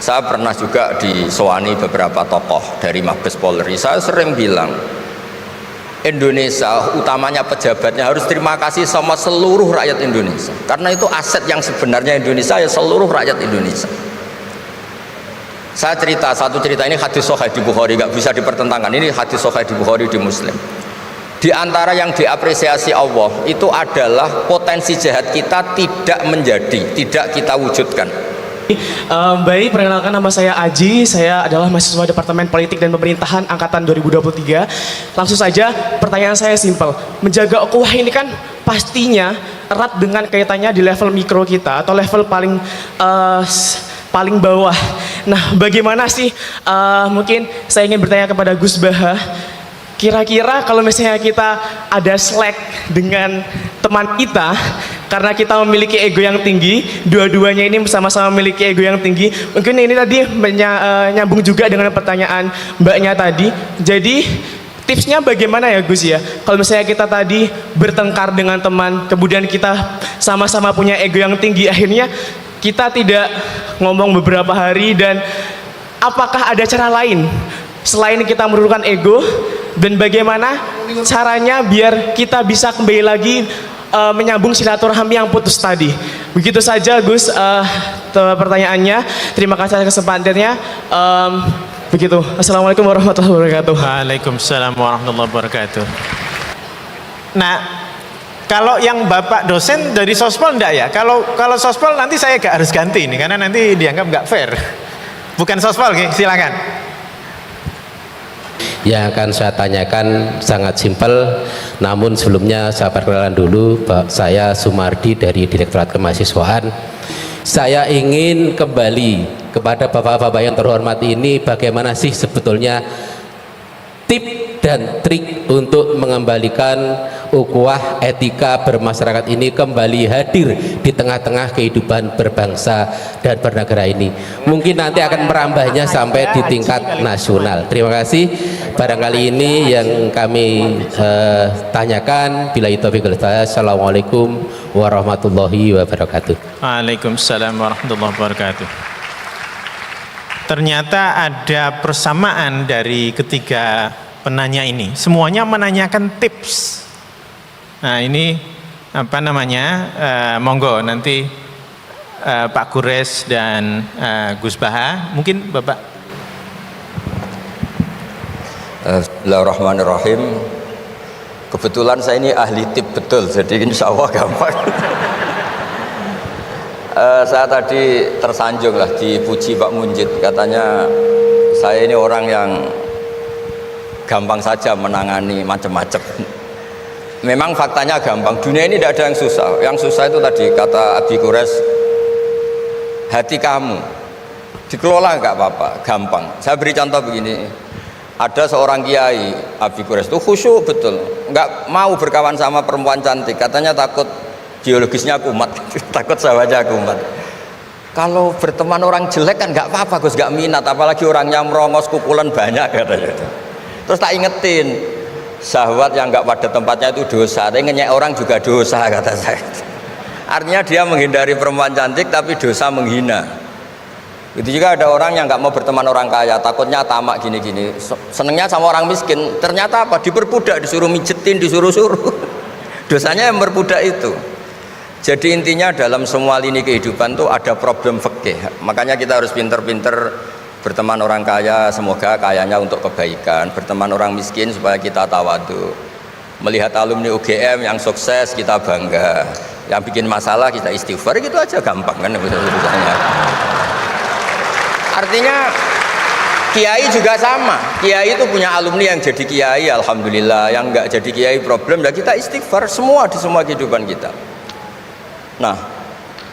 Saya pernah juga disowani beberapa tokoh dari Mabes Polri. Saya sering bilang, Indonesia, utamanya pejabatnya, harus terima kasih sama seluruh rakyat Indonesia, karena itu aset yang sebenarnya Indonesia, ya seluruh rakyat Indonesia. Saya satu cerita, ini hadis sahih di Bukhari, nggak bisa dipertentangkan. Ini hadis sahih di Bukhari, di Muslim. Di antara yang diapresiasi Allah itu adalah potensi jahat kita tidak menjadi, tidak kita wujudkan. Baik, perkenalkan, nama saya Aji. Saya adalah mahasiswa Departemen Politik dan Pemerintahan Angkatan 2023. Langsung saja, pertanyaan saya simpel. Menjaga ukhuwah ini kan pastinya erat dengan kaitannya di level mikro kita atau level paling bawah. Nah, bagaimana sih, mungkin saya ingin bertanya kepada Gus Baha, kira-kira kalau misalnya kita ada slack dengan teman kita karena kita memiliki ego yang tinggi, dua-duanya ini sama-sama memiliki ego yang tinggi, mungkin ini tadi nyambung juga dengan pertanyaan mbaknya tadi. Jadi tipsnya bagaimana ya Gus ya, kalau misalnya kita tadi bertengkar dengan teman, kemudian kita sama-sama punya ego yang tinggi, akhirnya kita tidak ngomong beberapa hari, dan apakah ada cara lain selain kita menurunkan ego, dan bagaimana caranya biar kita bisa kembali lagi menyambung silaturahmi yang putus tadi. Begitu saja Gus pertanyaannya. Terima kasih atas kesempatannya. Begitu. Assalamualaikum warahmatullahi wabarakatuh. Waalaikumsalam warahmatullahi wabarakatuh. Nah, kalau yang Bapak dosen dari Sospol enggak ya? Kalau Sospol nanti saya gak harus ganti nih, karena nanti dianggap gak fair. Bukan Sospol, silakan. Yang akan saya tanyakan sangat simpel, namun sebelumnya saya perkenalkan dulu, saya Sumardi dari Direktorat Kemahasiswaan. Saya ingin kembali kepada bapak-bapak yang terhormat ini, bagaimana sih sebetulnya tip dan trik untuk mengembalikan ukhuwah etika bermasyarakat ini kembali hadir di tengah-tengah kehidupan berbangsa dan bernegara ini. Mungkin nanti akan merambahnya sampai di tingkat nasional. Terima kasih. Barangkali ini yang kami tanyakan. Billahi taufiq wal hidayah. Assalamualaikum warahmatullahi wabarakatuh. Waalaikumsalam warahmatullahi wabarakatuh. Ternyata ada persamaan dari ketiga penanya ini. Semuanya menanyakan tips. Nah, ini apa namanya? Monggo nanti Pak Gures dan Gus Baha, mungkin Bapak. Bismillahirrahmanirrahim. Kebetulan saya ini ahli tip betul, jadi insya Allah gampang. Saya tadi tersanjung lah dipuji Pak Munjid, katanya saya ini orang yang gampang saja menangani macam-macam. Memang faktanya gampang, dunia ini tidak ada yang susah. Yang susah itu tadi kata Abi Gures, hati kamu dikelola nggak apa-apa, gampang. Saya beri contoh begini, ada seorang kiai, Abi Gures itu khusyuk betul, nggak mau berkawan sama perempuan cantik, katanya takut biologisnya kumat, takut sahabatnya kumat. Kalau berteman orang jelek kan nggak apa-apa Gus, nggak minat, apalagi orangnya merongos, kukulan banyak katanya. Terus tak ingetin, syahwat yang nggak pada tempatnya itu dosa, tapi ngenyek orang juga dosa kata saya. Artinya dia menghindari perempuan cantik tapi dosa menghina. Itu juga ada orang yang nggak mau berteman orang kaya, takutnya tamak gini-gini, senengnya sama orang miskin. Ternyata apa? Diperbudak, disuruh mijetin, disuruh-suruh. Dosanya yang berbudak itu. Jadi intinya dalam semua lini kehidupan tuh ada problem fikih. Makanya kita harus pinter-pinter berteman orang kaya, semoga kayanya untuk kebaikan. Berteman orang miskin supaya kita tawadu. Melihat alumni UGM yang sukses kita bangga. Yang bikin masalah kita istighfar, gitu aja gampang kan urusannya. Artinya kiai juga sama. Kiai itu punya alumni yang jadi kiai, alhamdulillah. Yang enggak jadi kiai problem, dan kita istighfar semua di semua kehidupan kita. Nah,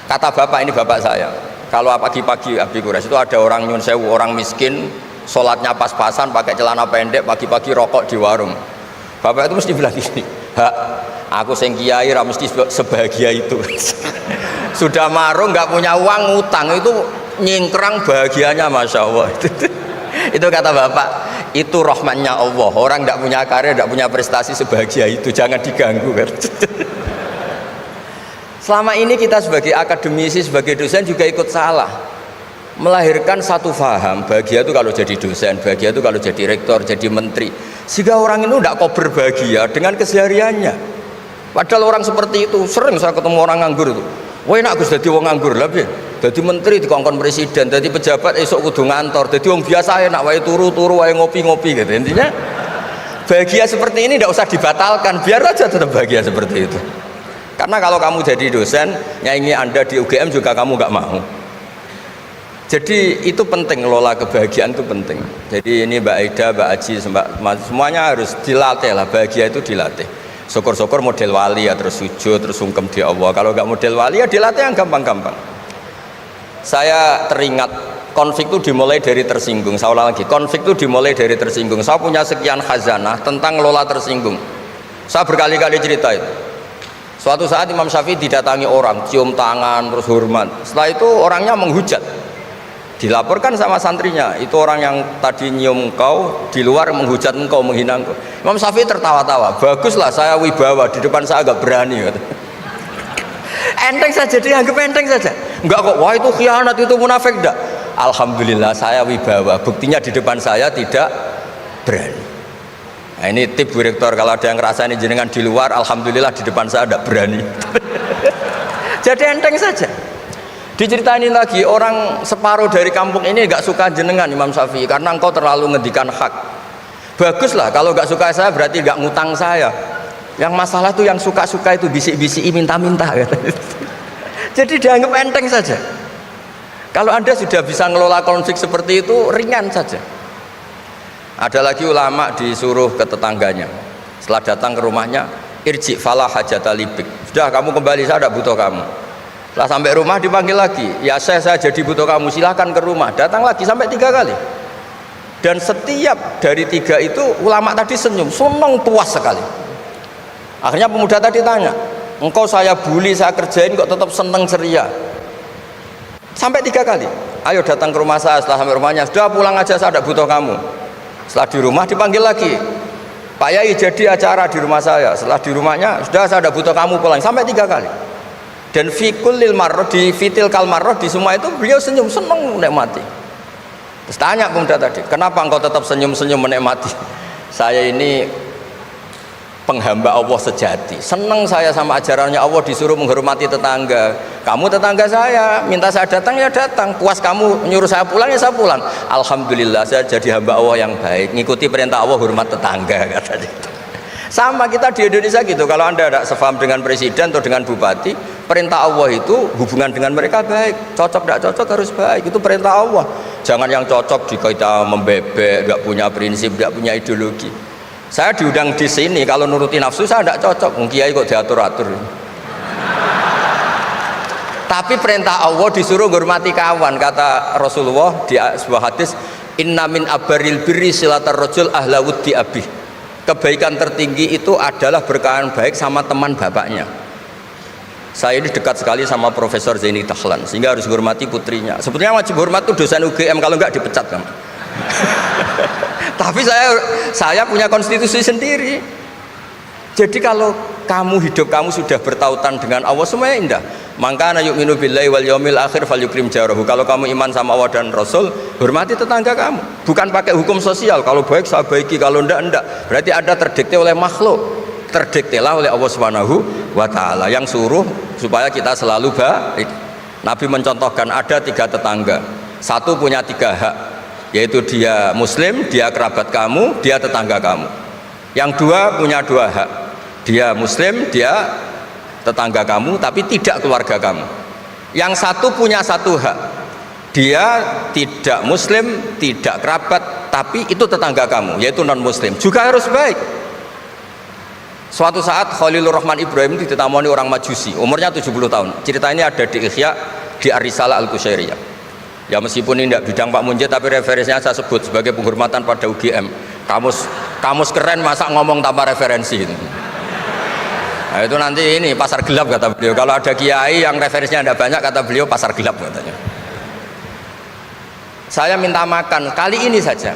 kata bapak, ini bapak saya, kalau pagi-pagi Abi Gures itu ada orang nyun sewu, orang miskin, sholatnya pas-pasan, pakai celana pendek, pagi-pagi rokok di warung. Bapak itu mesti bilang gini, hak, aku sing kiai ra mesti sebahagia itu. Sudah marung, nggak punya uang, ngutang, itu nyingkrang bahagianya, masya Allah. Itu kata bapak, itu rahmatnya Allah. Orang nggak punya karya, nggak punya prestasi sebahagia itu, jangan diganggu kan. Selama ini kita sebagai akademisi, sebagai dosen juga ikut salah. melahirkan satu faham, bahagia itu kalau jadi dosen, bahagia itu kalau jadi rektor, jadi menteri, sehingga orang itu tidak kok berbahagia dengan kesehariannya. Padahal orang seperti itu, sering saya ketemu orang nganggur itu, wah enak Gus jadi wong nganggur lah, jadi menteri dikongkon presiden, jadi pejabat esok kudu ngantor, jadi wong biasa enak, wae turu-turu, wae ngopi-ngopi gitu. Intinya bahagia seperti ini tidak usah dibatalkan, biar aja tetap bahagia seperti itu. Karena kalau kamu jadi dosen, nyanyi Anda di UGM juga kamu nggak mau. Jadi itu penting, ngelola kebahagiaan itu penting. Jadi ini Mbak Aida, Mbak Aji, semuanya harus dilatih lah, bahagia itu dilatih. Syukur-syukur model wali ya, terus sujud, terus sungkem di Allah. Kalau nggak model wali ya dilatih yang gampang-gampang. Saya teringat konflik itu dimulai dari tersinggung. Saya ulang lagi, konflik itu dimulai dari tersinggung. Saya punya sekian khazanah tentang ngelola tersinggung. Saya berkali-kali cerita itu. Suatu saat Imam Syafi'i didatangi orang, cium tangan, terus hormat. Setelah itu orangnya menghujat. Dilaporkan sama santrinya, itu orang yang tadi nyium engkau, di luar menghujat engkau, menghina engkau. Imam Syafi'i tertawa-tawa, baguslah saya wibawa, di depan saya agak berani. Enteng saja, dianggap enteng saja. Enggak kok, wah itu khianat, itu munafik, enggak. Alhamdulillah saya wibawa, buktinya di depan saya tidak berani. Nah ini tip Bu Rektor, kalau ada yang ngerasa ini jenengan di luar, alhamdulillah di depan saya tidak berani. Jadi enteng saja. Diceritain lagi, orang separuh dari kampung ini nggak suka jenengan Imam Syafi'i karena engkau terlalu ngendikan hak. Baguslah, kalau nggak suka saya berarti nggak ngutang saya. Yang masalah tuh yang suka-suka itu bisik-bisik minta-minta. Jadi dianggap enteng saja. Kalau Anda sudah bisa ngelola konflik seperti itu, ringan saja. Ada lagi ulama disuruh ke tetangganya, setelah datang ke rumahnya, irji falah hajata libik, sudah kamu kembali, saya tidak butuh kamu. Setelah sampai rumah dipanggil lagi, ya saya jadi butuh kamu, silahkan ke rumah. Datang lagi sampai 3 kali. Dan setiap dari 3 itu ulama tadi senyum, senang, puas sekali. Akhirnya pemuda tadi tanya, engkau saya bully, saya kerjain kok tetap senang ceria. Sampai 3 kali. Ayo datang ke rumah saya. Setelah sampai rumahnya, sudah pulang aja, saya tidak butuh kamu. Setelah di rumah dipanggil lagi, Pak Yai jadi acara di rumah saya. Setelah di rumahnya, sudah saya tidak butuh kamu, pulang. Sampai 3 kali. Dan fikul lil marroh, di fitil kal marroh, di semua itu beliau senyum, senang menikmati. Terus tanya pemuda tadi, kenapa engkau tetap senyum-senyum menikmati? Saya ini penghamba Allah sejati, senang saya sama ajarannya Allah, disuruh menghormati tetangga. Kamu tetangga saya, minta saya datang ya datang, puas kamu nyuruh saya pulang ya saya pulang. Alhamdulillah saya jadi hamba Allah yang baik, ngikuti perintah Allah, hormat tetangga, katanya. Sama kita di Indonesia gitu, kalau Anda tidak sefaham dengan presiden atau dengan bupati, perintah Allah itu hubungan dengan mereka baik, cocok tidak cocok harus baik, itu perintah Allah. Jangan yang cocok jika kita membebek, nggak punya prinsip, nggak punya ideologi. Saya diundang di sini, kalau nuruti nafsu saya tidak cocok, kiai kok diatur-atur. Tapi perintah Allah disuruh menghormati kawan, kata Rasulullah di sebuah hadis, inna min abaril birri silatar rajul ahla wuddi abih. Kebaikan tertinggi itu adalah berkawan baik sama teman bapaknya. Saya ini dekat sekali sama Profesor Zaini Dahlan, sehingga harus menghormati putrinya. Sebetulnya wajib hormat itu dosen UGM, kalau enggak dipecat kan. Tapi saya punya konstitusi sendiri. Jadi kalau hidup kamu sudah bertautan dengan Allah, semuanya indah. Maka yu'minu billahi wal yaumil akhir falyukrim jarahu. Kalau kamu iman sama Allah dan Rasul, hormati tetangga kamu. Bukan pakai hukum sosial, kalau baik saya baiki, kalau enggak. Berarti Anda terdikte oleh makhluk. Terdiktelah oleh Allah Subhanahu wa taala yang suruh supaya kita selalu baik. Nabi mencontohkan ada 3 tetangga. Satu punya 3 hak, yaitu dia muslim, dia kerabat kamu, dia tetangga kamu. Yang 2 punya 2 hak, dia muslim, dia tetangga kamu, tapi tidak keluarga kamu. Yang 1 punya 1 hak, dia tidak muslim, tidak kerabat, tapi itu tetangga kamu, yaitu non muslim, juga harus baik. Suatu saat Khalilur Rahman Ibrahim ditemani orang Majusi, umurnya 70 tahun. Cerita ini ada di Ihya, di Ar-Risalah Al-Qusyairiyah. Ya meskipun ini tidak bidang Pak Munjid, tapi referensinya saya sebut sebagai penghormatan pada UGM. Kamus keren, masa ngomong tanpa referensi. Nah, itu nanti ini pasar gelap kata beliau. Kalau ada kiai yang referensinya tidak banyak, kata beliau pasar gelap katanya. Saya minta makan kali ini saja,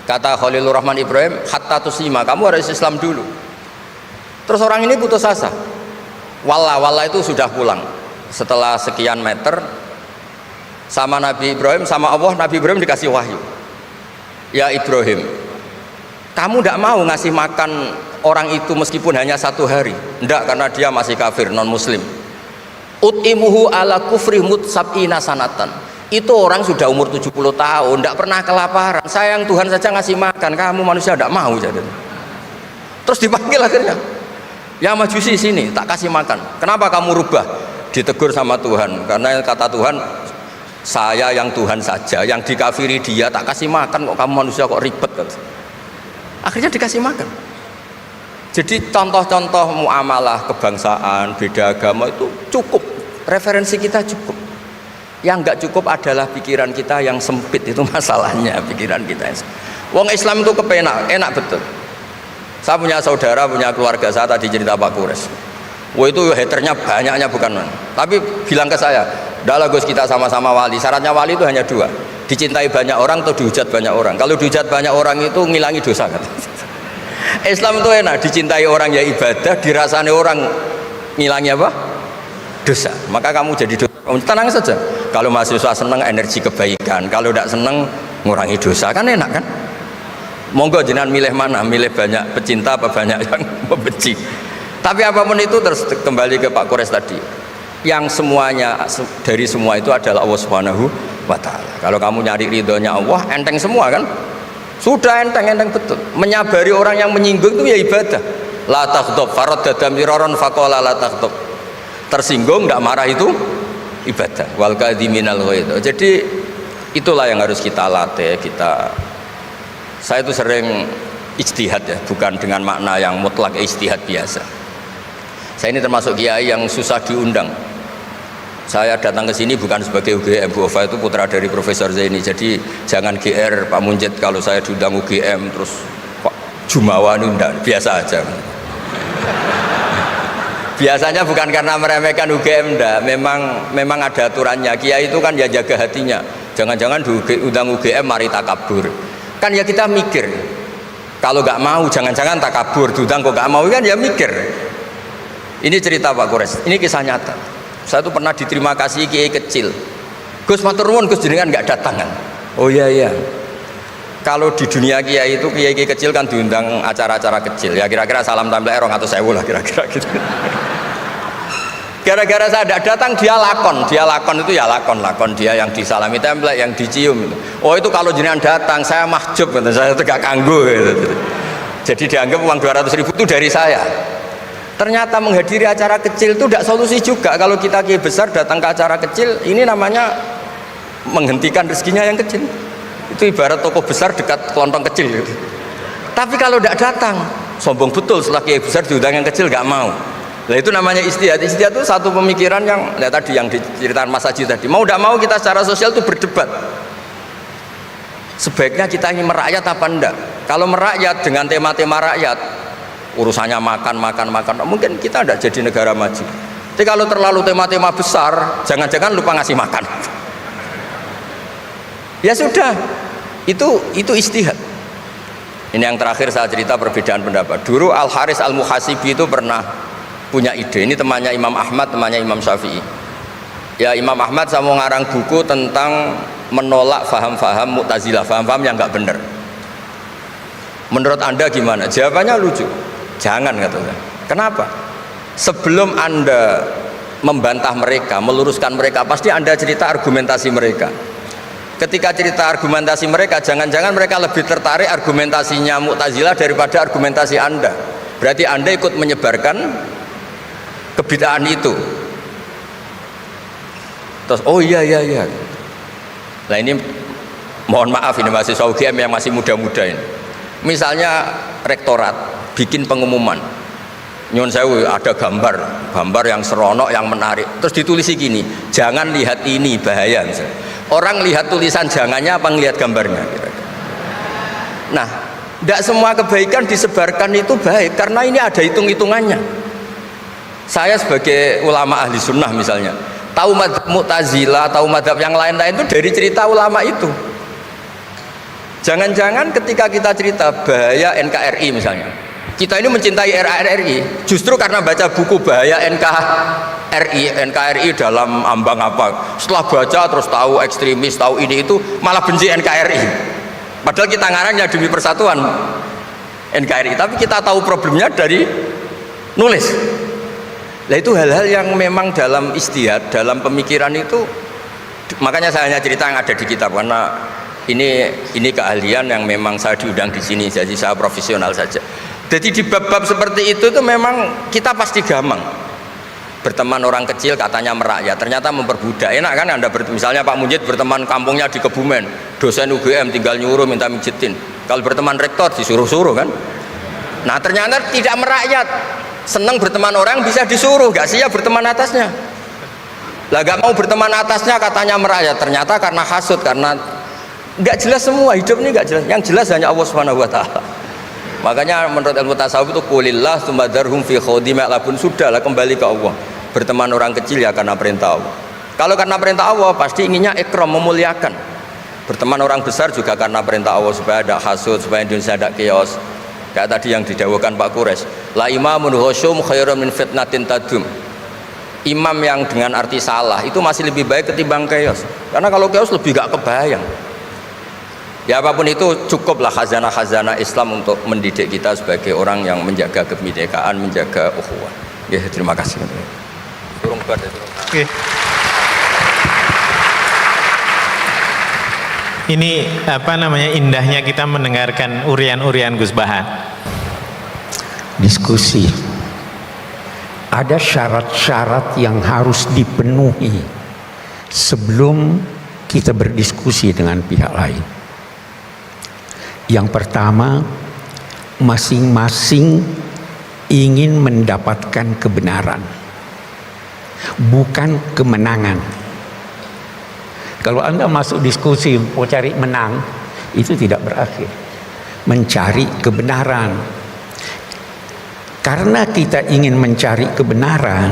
kata Khalilur Rahman Ibrahim, hatta tuslima, kamu harus Islam dulu. Terus orang ini putus asa. Wallah itu sudah pulang. Setelah sekian meter, sama Nabi Ibrahim, sama Allah. Nabi Ibrahim dikasih wahyu, ya Ibrahim, kamu tidak mau ngasih makan orang itu meskipun hanya 1 hari. Tidak, karena dia masih kafir, non muslim. Ut'imuhu ala kufri sab'ina sanatan. Itu orang sudah umur 70 tahun, tidak pernah kelaparan. Sayang Tuhan saja ngasih makan, kamu manusia tidak mau. Jadi terus dipanggil akhirnya, ya Majusi sini, tak kasih makan. Kenapa kamu rubah? Ditegur sama Tuhan, karena kata Tuhan, saya yang Tuhan saja, yang dikafiri dia tak kasih makan, kok kamu manusia kok ribet. Akhirnya dikasih makan. Jadi contoh-contoh muamalah kebangsaan, beda agama itu cukup, referensi kita cukup. Yang nggak cukup adalah pikiran kita yang sempit, itu masalahnya, pikiran kita. Wong Islam itu kepenak, enak betul. Saya punya saudara, punya keluarga, saya tadi cerita Pak Kures. Wah itu haternya banyaknya bukan. Tapi bilang ke saya, dah Gus, kita sama-sama wali. Syaratnya wali itu hanya 2, dicintai banyak orang atau dihujat banyak orang. Kalau dihujat banyak orang itu ngilangi dosa kan. Islam itu enak, dicintai orang ya ibadah, dirasani orang ngilangi apa? Dosa. Maka kamu jadi dosa, tenang saja. Kalau mahasiswa senang energi kebaikan, kalau tidak senang ngurangi dosa, kan enak kan? Monggo jenengan milih mana? Milih banyak pecinta apa banyak yang membenci? Tapi apapun itu, terus kembali ke Pak Kores tadi, yang semuanya dari semua itu adalah Allah Subhanahu wa Ta'ala. Kalau kamu nyari ridhonya Allah, enteng semua kan? Sudah enteng betul. Menyabari orang yang menyinggung itu ya ibadah. La taghdab, faradada miraron faqala la taghdab. Tersinggung tidak marah itu ibadah. Wal kadhiminal ghaidh. Jadi itulah yang harus kita latih. Saya itu sering ijtihad ya, bukan dengan makna yang mutlak ijtihad biasa. Saya ini termasuk kiai yang susah diundang. Saya datang ke sini bukan sebagai UGM. Bu Ova itu putra dari Profesor Zaini. Jadi jangan GR Pak Munjid kalau saya diundang UGM terus Pak Jumawa undang, biasa aja. Biasanya bukan karena meremehkan UGM, enggak. Memang ada aturannya. Kiai itu kan ya jaga hatinya. Jangan-jangan diundang UGM mari takabur. Kan ya kita mikir. Kalau nggak mau jangan-jangan takabur, diundang kok nggak mau kan ya mikir. Ini cerita Pak Kores. Ini kisah nyata. Saya tuh pernah diterima kasih kiai kecil. Gus matur nuwun, Gus jenengan nggak datangan. Oh iya. Kalau di dunia kiai itu kiai kecil kan diundang acara-acara kecil. Ya kira-kira salam tampil erong atau sewu lah kira-kira gitu. Gara-gara saya tidak datang dia lakon itu ya lakon dia yang disalami template, yang dicium. Oh itu kalau jenengan datang saya mahjub, saya itu gak kanggo gitu. Jadi dianggap uang 200.000 itu dari saya. Ternyata menghadiri acara kecil itu tidak solusi juga. Kalau kita kiai besar datang ke acara kecil, ini namanya menghentikan rezekinya yang kecil. Itu ibarat toko besar dekat kelontong kecil gitu. Tapi kalau tidak datang, sombong betul setelah kiai besar diundang yang kecil nggak mau. Nah itu namanya istihad. Istihad itu satu pemikiran yang tadi yang diceritakan Mas Haji tadi. Mau tidak mau kita secara sosial itu berdebat. Sebaiknya kita ini merakyat apa enggak? Kalau merakyat dengan tema-tema rakyat, urusannya makan, mungkin kita tidak jadi negara maju. Tapi kalau terlalu tema-tema besar, jangan-jangan lupa ngasih makan. Ya sudah, itu istihad. Ini yang terakhir saya cerita perbedaan pendapat. Dulu Al Haris Al Muhasibi itu pernah punya ide. Ini temannya Imam Ahmad, temannya Imam Syafi'i. Ya Imam Ahmad saya mau ngarang buku tentang menolak faham-faham Mu'tazilah, faham-faham yang nggak benar. Menurut Anda gimana? Jawabannya lucu. Jangan, katanya. Kenapa? Sebelum Anda membantah mereka, meluruskan mereka, pasti Anda cerita argumentasi mereka. Ketika cerita argumentasi mereka, jangan-jangan mereka lebih tertarik argumentasinya Mu'tazilah daripada argumentasi Anda. Berarti Anda ikut menyebarkan kebid'ahan itu. Terus, oh iya. Nah ini mohon maaf, ini mahasiswa UGM yang masih muda-muda ini. Misalnya rektorat bikin pengumuman, nyun sewu ada gambar yang seronok, yang menarik, terus ditulisi gini, jangan lihat ini, bahaya misalnya. Orang lihat tulisan jangannya apa ngelihat gambarnya kira-kira. Nah, tidak semua kebaikan disebarkan itu baik, karena ini ada hitung-hitungannya. Saya sebagai ulama ahli sunnah misalnya, tahu madzhab Mu'tazilah, tahu madzhab yang lain-lain itu dari cerita ulama itu. Jangan-jangan ketika kita cerita bahaya NKRI misalnya, Kita ini mencintai NKRI justru karena baca buku Bahaya NKRI dalam ambang apa. Setelah baca terus tahu ekstremis, tahu ini itu, malah benci NKRI. Padahal kita ngarangnya demi persatuan NKRI, tapi kita tahu problemnya dari nulis. Nah itu hal-hal yang memang dalam istihad, dalam pemikiran itu, makanya saya hanya cerita yang ada di kitab karena ini keahlian yang memang saya diundang di sini, jadi saya profesional saja. Jadi di bab-bab seperti itu tuh memang kita pasti gampang berteman orang kecil katanya merakyat, ternyata memperbudak. Enak kan Anda misalnya Pak Munjid berteman kampungnya di Kebumen, dosen UGM tinggal nyuruh minta mijitin. Kalau berteman rektor disuruh-suruh kan. Nah ternyata tidak merakyat, senang berteman orang bisa disuruh, gak siap berteman atasnya. Lah gak mau berteman atasnya katanya merakyat, ternyata karena hasud, karena gak jelas semua, hidup ini gak jelas. Yang jelas hanya Allah Subhanahu wa taala. Makanya menurut ilmu tasawuf itu kulillah tumadarhum fi khawdi ma'labun, sudahlah kembali ke Allah. Berteman orang kecil ya karena perintah Allah. Kalau karena perintah Allah pasti inginnya ikram, memuliakan. Berteman orang besar juga karena perintah Allah supaya ada hasud, supaya Indonesia ada chaos. Kayak tadi yang didawuhkan Pak Quraisy, la imamun khusyum khairun min fitnatin tadum. Imam yang dengan arti salah itu masih lebih baik ketimbang chaos. Karena kalau chaos lebih gak kebayang. Ya apapun itu cukuplah khazanah-khazanah Islam untuk mendidik kita sebagai orang yang menjaga kebinekaan, menjaga ukhuwah. Ya, terima kasih. Oke. Ini apa namanya, indahnya kita mendengarkan urian-urian Gus Baha. Diskusi. Ada syarat-syarat yang harus dipenuhi sebelum kita berdiskusi dengan pihak lain. Yang pertama, masing-masing ingin mendapatkan kebenaran, bukan kemenangan. Kalau Anda masuk diskusi mau cari menang, itu tidak berakhir. Mencari kebenaran. Karena kita ingin mencari kebenaran,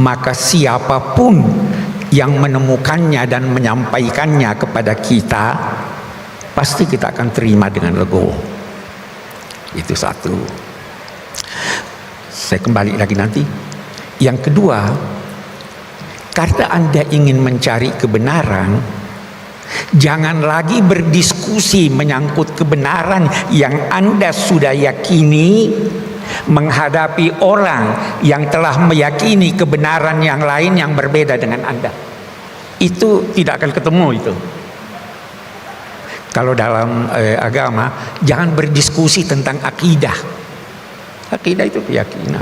maka siapapun yang menemukannya dan menyampaikannya kepada kita, pasti kita akan terima dengan legowo. Itu satu. Saya kembali lagi nanti. Yang kedua, karena Anda ingin mencari kebenaran, jangan lagi berdiskusi menyangkut kebenaran yang Anda sudah yakini menghadapi orang yang telah meyakini kebenaran yang lain yang berbeda dengan Anda. Itu tidak akan ketemu itu. Kalau dalam agama, jangan berdiskusi tentang akidah. Akidah itu keyakinan.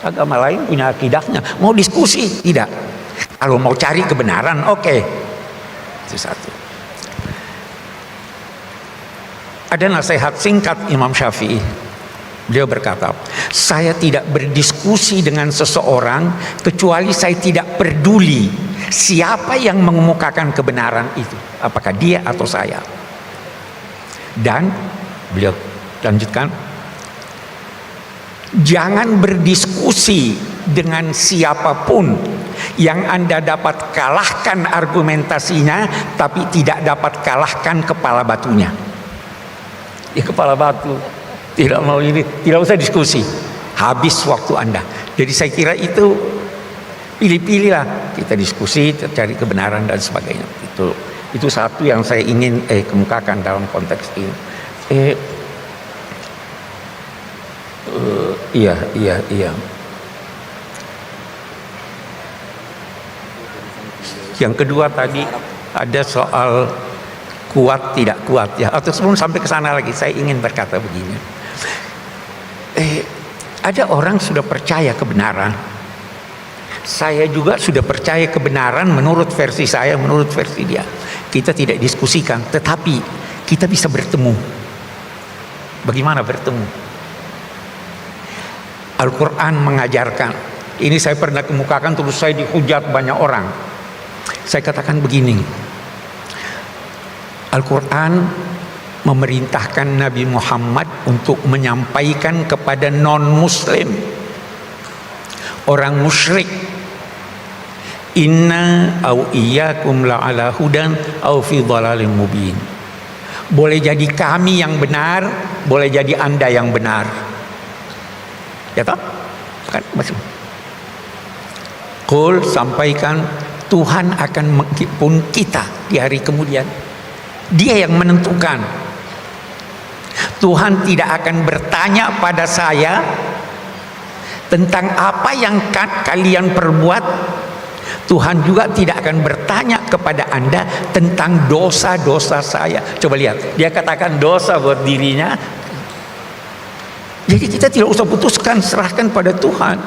Agama lain punya akidahnya. Mau diskusi? Tidak. Kalau mau cari kebenaran, oke. Itu satu. Ada nasihat singkat Imam Syafi'i. Beliau berkata, saya tidak berdiskusi dengan seseorang kecuali saya tidak peduli siapa yang mengemukakan kebenaran itu, apakah dia atau saya. Dan beliau lanjutkan, jangan berdiskusi dengan siapapun yang Anda dapat kalahkan argumentasinya tapi tidak dapat kalahkan kepala batunya. Ya, kepala batu tidak mau ini, tidak usah diskusi, habis waktu Anda. Jadi saya kira itu pilih-pilihlah, kita diskusi, cari kebenaran dan sebagainya. Itu satu yang saya ingin kemukakan dalam konteks ini. Iya. Yang kedua tadi ada soal kuat tidak kuat ya. Atau sebelum sampai ke sana lagi, saya ingin berkata begini. Ada orang sudah percaya kebenaran. Saya juga sudah percaya kebenaran menurut versi saya, menurut versi dia. Kita tidak diskusikan, tetapi kita bisa bertemu. Bagaimana bertemu? Al-Quran mengajarkan. Ini saya pernah kemukakan, terus saya dihujat banyak orang. Saya katakan begini, Al-Quran memerintahkan Nabi Muhammad untuk menyampaikan kepada non-muslim, orang musyrik, inna au iyyakum la'ala hudan au fi dhalalin mubin. Boleh jadi kami yang benar, boleh jadi Anda yang benar. Ya toh? Kan masuk. Qul, sampaikan, Tuhan akan menghipun kita di hari kemudian. Dia yang menentukan. Tuhan tidak akan bertanya pada saya tentang apa yang kalian perbuat. Tuhan juga tidak akan bertanya kepada Anda tentang dosa-dosa saya. Coba lihat, dia katakan dosa buat dirinya. Jadi kita tidak usah putuskan, serahkan pada Tuhan.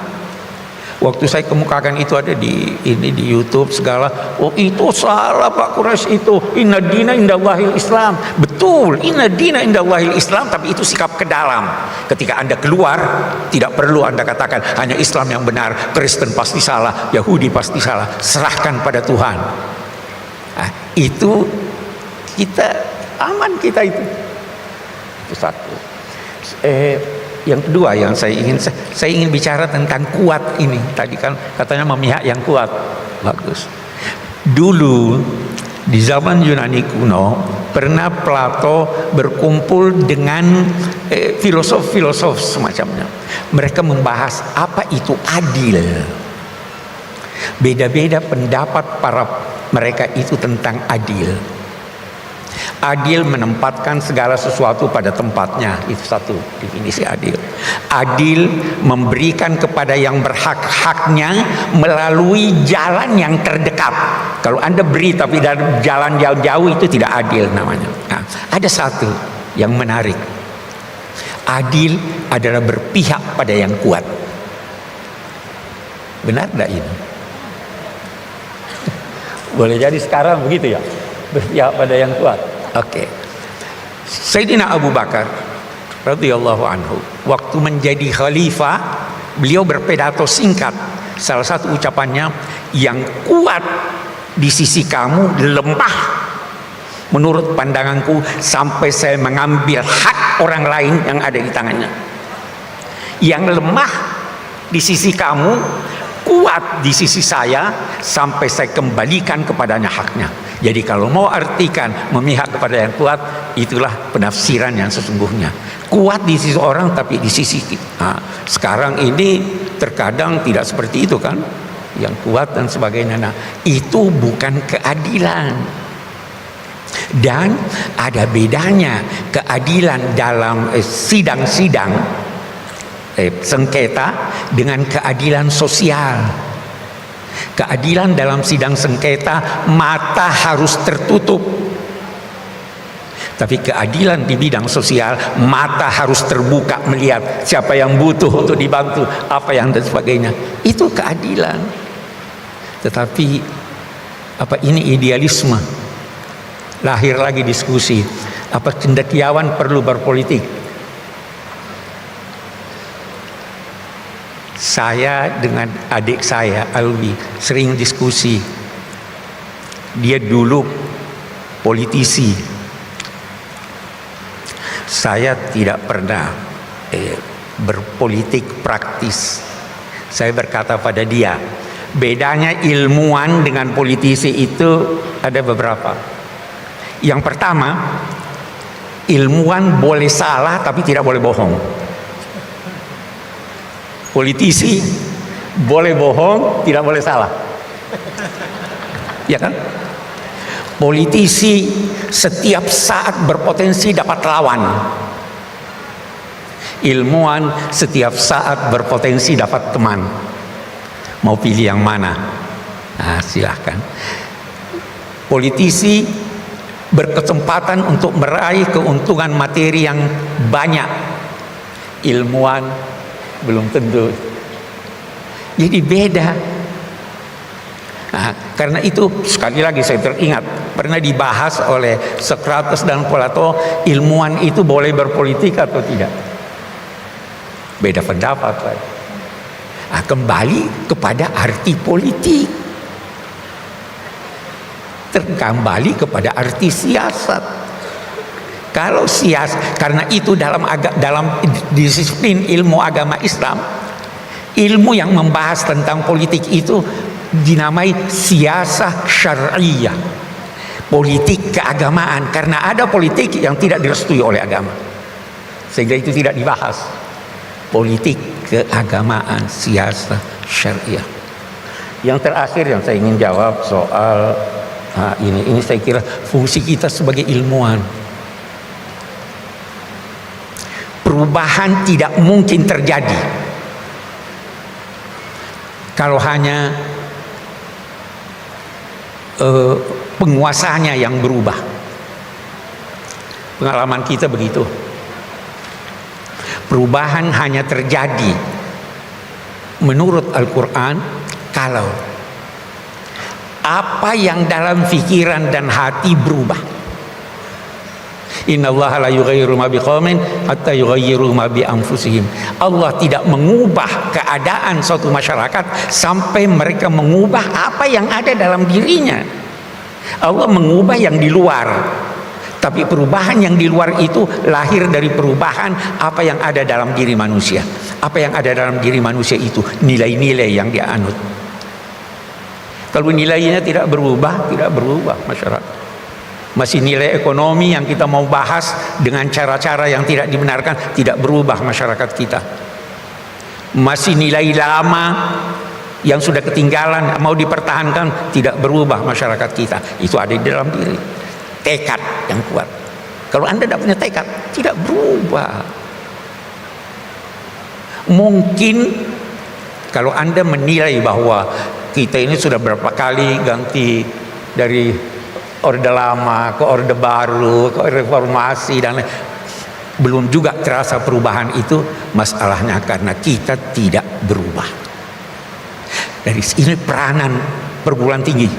Waktu saya kemukakan itu ada di YouTube segala. Oh itu salah Pak Quraisy itu. Inna dina indallahil Islam. Betul, inna dina indallahil Islam, tapi itu sikap ke dalam. Ketika Anda keluar, tidak perlu Anda katakan hanya Islam yang benar, Kristen pasti salah, Yahudi pasti salah. Serahkan pada Tuhan. Nah, itu kita aman, kita itu. Itu satu. Yang kedua yang saya ingin bicara tentang kuat ini. Tadi kan katanya memihak yang kuat. Bagus. Dulu di zaman Yunani kuno pernah Plato berkumpul dengan filosof-filosof semacamnya. Mereka membahas apa itu adil. Beda-beda pendapat para mereka itu tentang adil. Adil menempatkan segala sesuatu pada tempatnya. Itu satu definisi adil. Adil memberikan kepada yang berhak-haknya melalui jalan yang terdekat. Kalau Anda beri tapi dari jalan jauh-jauh, itu tidak adil namanya. Nah, ada satu yang menarik. Adil adalah berpihak pada yang kuat. Benar tidak ini? Boleh jadi sekarang begitu ya, berpihak pada yang kuat. Oke. Sayyidina Abu Bakar radhiyallahu anhu waktu menjadi khalifah, beliau berpidato singkat. Salah satu ucapannya, yang kuat di sisi kamu lemah menurut pandanganku sampai saya mengambil hak orang lain yang ada di tangannya. Yang lemah di sisi kamu kuat di sisi saya sampai saya kembalikan kepadanya haknya. Jadi kalau mau artikan memihak kepada yang kuat, itulah penafsiran yang sesungguhnya. Kuat di sisi orang tapi di sisi kita. Nah, sekarang ini terkadang tidak seperti itu kan, yang kuat dan sebagainya. Nah, itu bukan keadilan. Dan ada bedanya keadilan dalam sidang-sidang sengketa dengan keadilan sosial. Keadilan dalam sidang sengketa mata harus tertutup. Tapi keadilan di bidang sosial mata harus terbuka melihat siapa yang butuh untuk dibantu, apa yang dan sebagainya. Itu keadilan. Tetapi apa ini idealisme? Lahir lagi diskusi, apa cendekiawan perlu berpolitik? Saya dengan adik saya Alwi sering diskusi. Dia dulu politisi. Saya tidak pernah berpolitik praktis. Saya berkata pada dia, bedanya ilmuwan dengan politisi itu ada beberapa. Yang pertama, ilmuwan boleh salah tapi tidak boleh bohong. Politisi boleh bohong, tidak boleh salah. Ya kan? Politisi setiap saat berpotensi dapat lawan. Ilmuwan setiap saat berpotensi dapat teman. Mau pilih yang mana? Nah, silahkan. Politisi berkesempatan untuk meraih keuntungan materi yang banyak. Ilmuwan belum tentu. Jadi beda. Nah, karena itu sekali lagi saya teringat pernah dibahas oleh Socrates dan Plato, ilmuwan itu boleh berpolitik atau tidak. Beda pendapat. Nah, kembali kepada arti politik. Kembali kepada arti siasat. Kalau karena itu dalam disiplin ilmu agama Islam, ilmu yang membahas tentang politik itu dinamai siasah syar'iyah. politik keagamaan, karena ada politik yang tidak direstui oleh agama sehingga itu tidak dibahas. Politik keagamaan, siasa syariah. Yang terakhir yang saya ingin jawab soal ini saya kira fungsi kita sebagai ilmuwan. Perubahan tidak mungkin terjadi kalau hanya penguasanya yang berubah. Pengalaman kita begitu. Perubahan hanya terjadi menurut Al-Quran kalau apa yang dalam pikiran dan hati berubah. Innallaha la yughayyiru ma biqaumin hatta yughayyiru ma bi anfusihim. Allah tidak mengubah keadaan suatu masyarakat sampai mereka mengubah apa yang ada dalam dirinya. Allah mengubah yang di luar. Tapi perubahan yang di luar itu lahir dari perubahan apa yang ada dalam diri manusia. Apa yang ada dalam diri manusia itu nilai-nilai yang dia anut. Kalau nilainya tidak berubah masyarakat. Masih nilai ekonomi yang kita mau bahas dengan cara-cara yang tidak dibenarkan, tidak berubah masyarakat kita. Masih nilai lama yang sudah ketinggalan mau dipertahankan, tidak berubah masyarakat kita. Itu ada di dalam diri. Tekad yang kuat. Kalau Anda tidak punya tekad, tidak berubah. Mungkin kalau Anda menilai bahwa kita ini sudah berapa kali ganti dari orde lama ke orde baru, ke reformasi dan belum juga terasa perubahan itu, masalahnya karena kita tidak berubah. Dari sini peranan perguruan tinggi,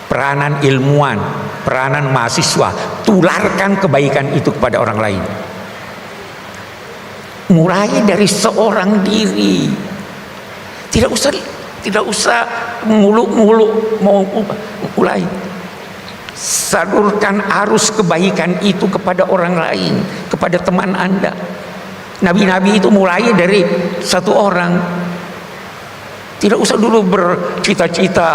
peranan ilmuwan, peranan mahasiswa, tularkan kebaikan itu kepada orang lain. Mulai dari seorang diri. Tidak usah muluk-muluk mau mulai. Salurkan arus kebaikan itu kepada orang lain, kepada teman Anda. Nabi-nabi itu mulai dari satu orang. Tidak usah dulu bercita-cita.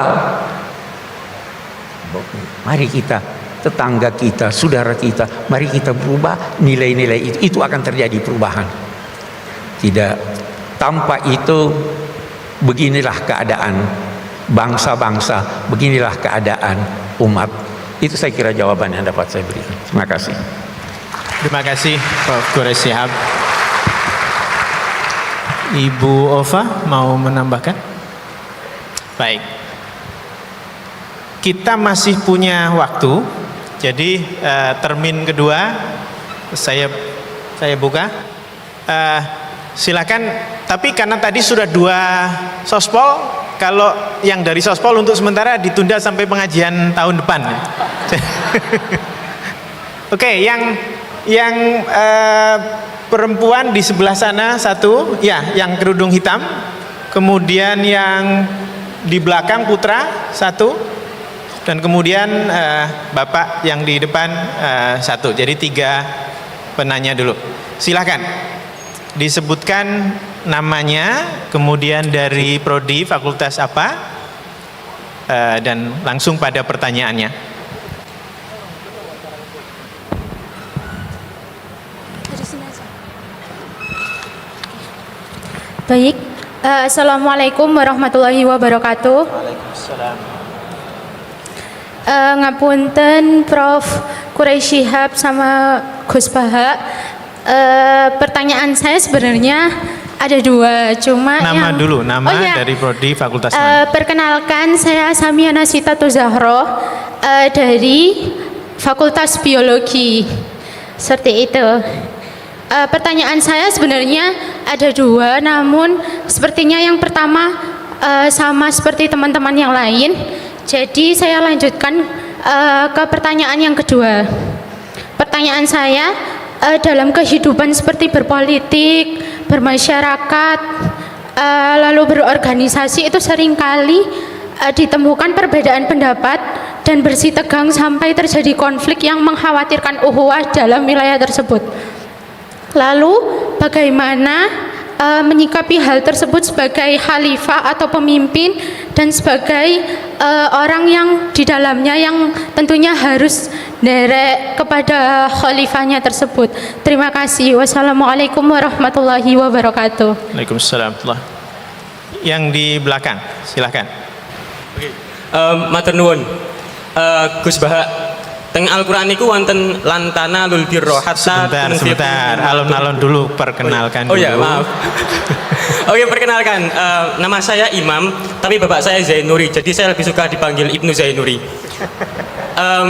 Mari kita, tetangga kita, saudara kita, mari kita berubah nilai-nilai itu akan terjadi perubahan. Tidak, tanpa itu beginilah keadaan bangsa-bangsa, beginilah keadaan umat. Itu saya kira jawaban yang dapat saya berikan. Terima kasih. Terima kasih Prof. Quraish Shihab. Ibu Ova mau menambahkan? Baik. Kita masih punya waktu. Jadi termin kedua saya buka. Silakan. Tapi karena tadi sudah 2 sospol, kalau yang dari sospol untuk sementara ditunda sampai pengajian tahun depan. Oke, yang perempuan di sebelah sana satu, ya, yang kerudung hitam. Kemudian yang di belakang putra satu, dan kemudian bapak yang di depan satu. Jadi 3 penanya dulu. Silakan disebutkan namanya, kemudian dari prodi fakultas apa, dan langsung pada pertanyaannya. Baik, Assalamualaikum warahmatullahi wabarakatuh. Waalaikumsalam. Ngapunten Prof. Quraish Shihab sama Gus Baha. Pertanyaan saya sebenarnya ada 2, cuma Nama yang... dulu, nama dari prodi fakultas mana? Perkenalkan, saya Samiana Sitatu Zahro dari Fakultas Biologi. Seperti itu. Pertanyaan saya sebenarnya ada 2, namun sepertinya yang pertama sama seperti teman-teman yang lain. Jadi saya lanjutkan ke pertanyaan yang kedua. Pertanyaan saya, dalam kehidupan seperti berpolitik, bermasyarakat, lalu berorganisasi itu seringkali ditemukan perbedaan pendapat dan bersitegang sampai terjadi konflik yang mengkhawatirkan ukhuwah dalam wilayah tersebut. Lalu bagaimana menyikapi hal tersebut sebagai khalifah atau pemimpin dan sebagai orang yang di dalamnya yang tentunya harus derek kepada khalifahnya tersebut. Terima kasih. Wassalamualaikum warahmatullahi wabarakatuh. Waalaikumsalam. Yang di belakang, silahkan. Matur nuwun. Gus Baha, teng Al-Qur'an niku wonten lantana lul birra hatta Sebentar, alun-alun dulu, perkenalkan dulu. Oh ya, maaf. Oke, perkenalkan, nama saya Imam, tapi bapak saya Zainuri, jadi saya lebih suka dipanggil Ibnu Zainuri.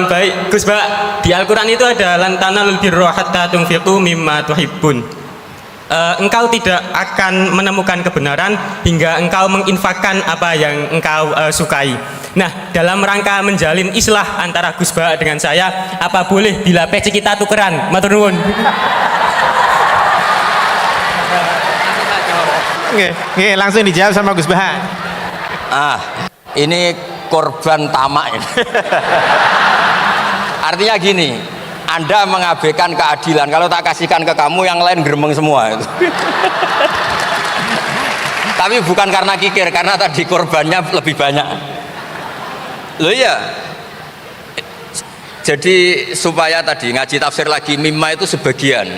Baik, Gus Baha, di Al-Qur'an itu ada lantana lul birra hatta tunfiqu mimma tuhibbun. Engkau tidak akan menemukan kebenaran hingga engkau menginfakkan apa yang engkau sukai. Nah, dalam rangka menjalin islah antara Gus Baha dengan saya, apa boleh bila peci kita tukeran? Matur nuwun. Oke, langsung dijawab sama Gus Baha. Ini korban tamak ini. Artinya gini, Anda mengabaikan keadilan. Kalau tak kasihkan ke kamu, yang lain geremeng semua. Tapi bukan karena kikir, karena tadi korbannya lebih banyak. Loh iya. Jadi supaya tadi ngaji tafsir lagi, mimma itu sebagian.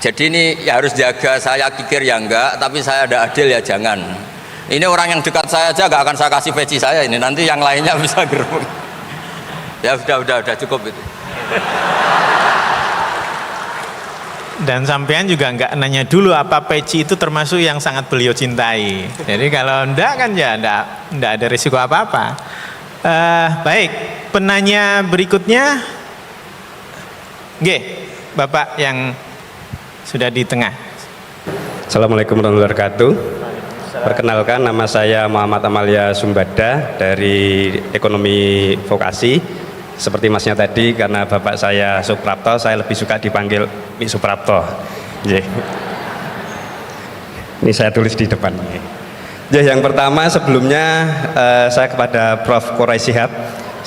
Jadi ini ya harus jaga, saya kikir ya enggak, tapi saya ada adil ya jangan. Ini orang yang dekat saya aja gak akan saya kasih peci saya ini, nanti yang lainnya bisa geremeng. Ya udah cukup itu. Dan sampean juga nggak nanya dulu apa peci itu termasuk yang sangat beliau cintai. Jadi kalau enggak kan ya enggak ada risiko apa-apa. Baik, penanya berikutnya, Bapak yang sudah di tengah. Assalamualaikum warahmatullahi wabarakatuh. Perkenalkan, nama saya Muhammad Amalia Sumbada dari Ekonomi Vokasi. Seperti masnya tadi, karena bapak saya Suprapto, saya lebih suka dipanggil Mi Suprapto. Ini saya tulis di depan. Yang pertama, sebelumnya saya kepada Prof. Quraish Shihab,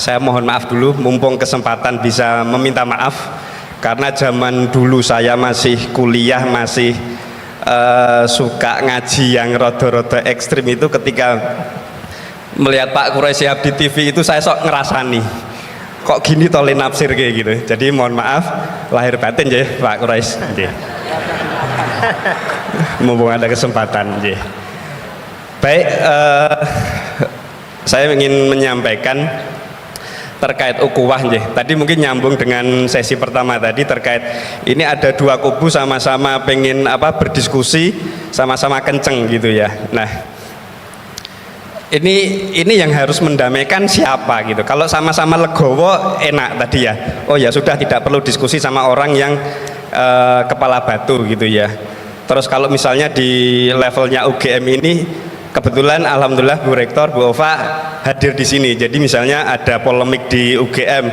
saya mohon maaf dulu, mumpung kesempatan bisa meminta maaf, karena zaman dulu saya masih kuliah, masih suka ngaji yang rodo-rodo ekstrim itu, ketika melihat Pak Quraish Shihab di TV itu saya sok ngerasani kok gini toleh nafsir kayak gitu. Jadi mohon maaf lahir batin ya Pak Quraish. Mumpung ada kesempatan. Baik, saya ingin menyampaikan terkait ukhuwah. Tadi mungkin nyambung dengan sesi pertama tadi, terkait ini ada dua kubu sama-sama pengen berdiskusi, sama-sama kenceng gitu ya. Nah, ini yang harus mendamaikan siapa gitu. Kalau sama-sama legowo enak tadi ya. Oh ya sudah, tidak perlu diskusi sama orang yang kepala batu gitu ya. Terus kalau misalnya di levelnya UGM ini, kebetulan alhamdulillah Bu Rektor, Bu Ova hadir di sini. Jadi misalnya ada polemik di UGM,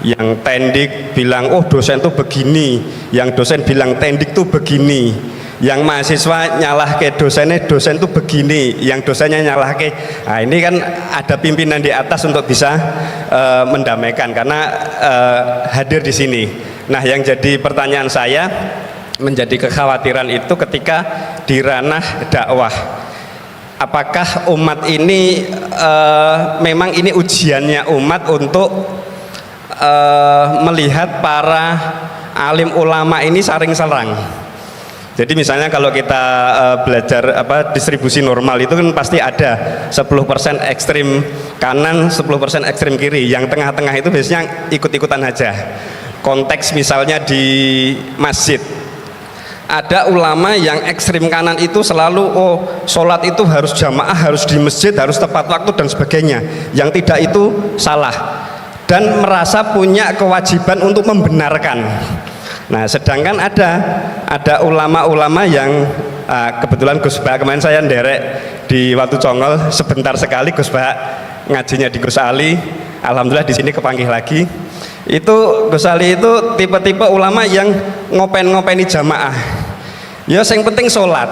yang tendik bilang oh dosen tuh begini, yang dosen bilang tendik tuh begini, yang mahasiswa nyalah ke dosennya, dosen tuh begini, yang dosennya nyalah ke. Nah ini kan ada pimpinan di atas untuk bisa mendamaikan, karena hadir di sini. Nah yang jadi pertanyaan saya, menjadi kekhawatiran itu ketika di ranah dakwah, apakah umat ini memang ini ujiannya umat untuk melihat para alim ulama ini saling serang. Jadi misalnya kalau kita belajar distribusi normal itu kan pasti ada 10% ekstrim kanan, 10% ekstrim kiri. Yang tengah-tengah itu biasanya ikut-ikutan aja. Konteks misalnya di masjid, ada ulama yang ekstrim kanan itu selalu sholat itu harus jamaah, harus di masjid, harus tepat waktu dan sebagainya. Yang tidak itu salah, dan merasa punya kewajiban untuk membenarkan. Nah, sedangkan ada ulama-ulama yang kebetulan Gus Baha kemarin saya nderek di waktu Congol sebentar sekali, Gus Baha ngajinya di Gus Ali, alhamdulillah di sini kepanggih lagi. Itu Gus Ali itu tipe-tipe ulama yang ngopen-ngopeni jamaah. Ya sing penting sholat.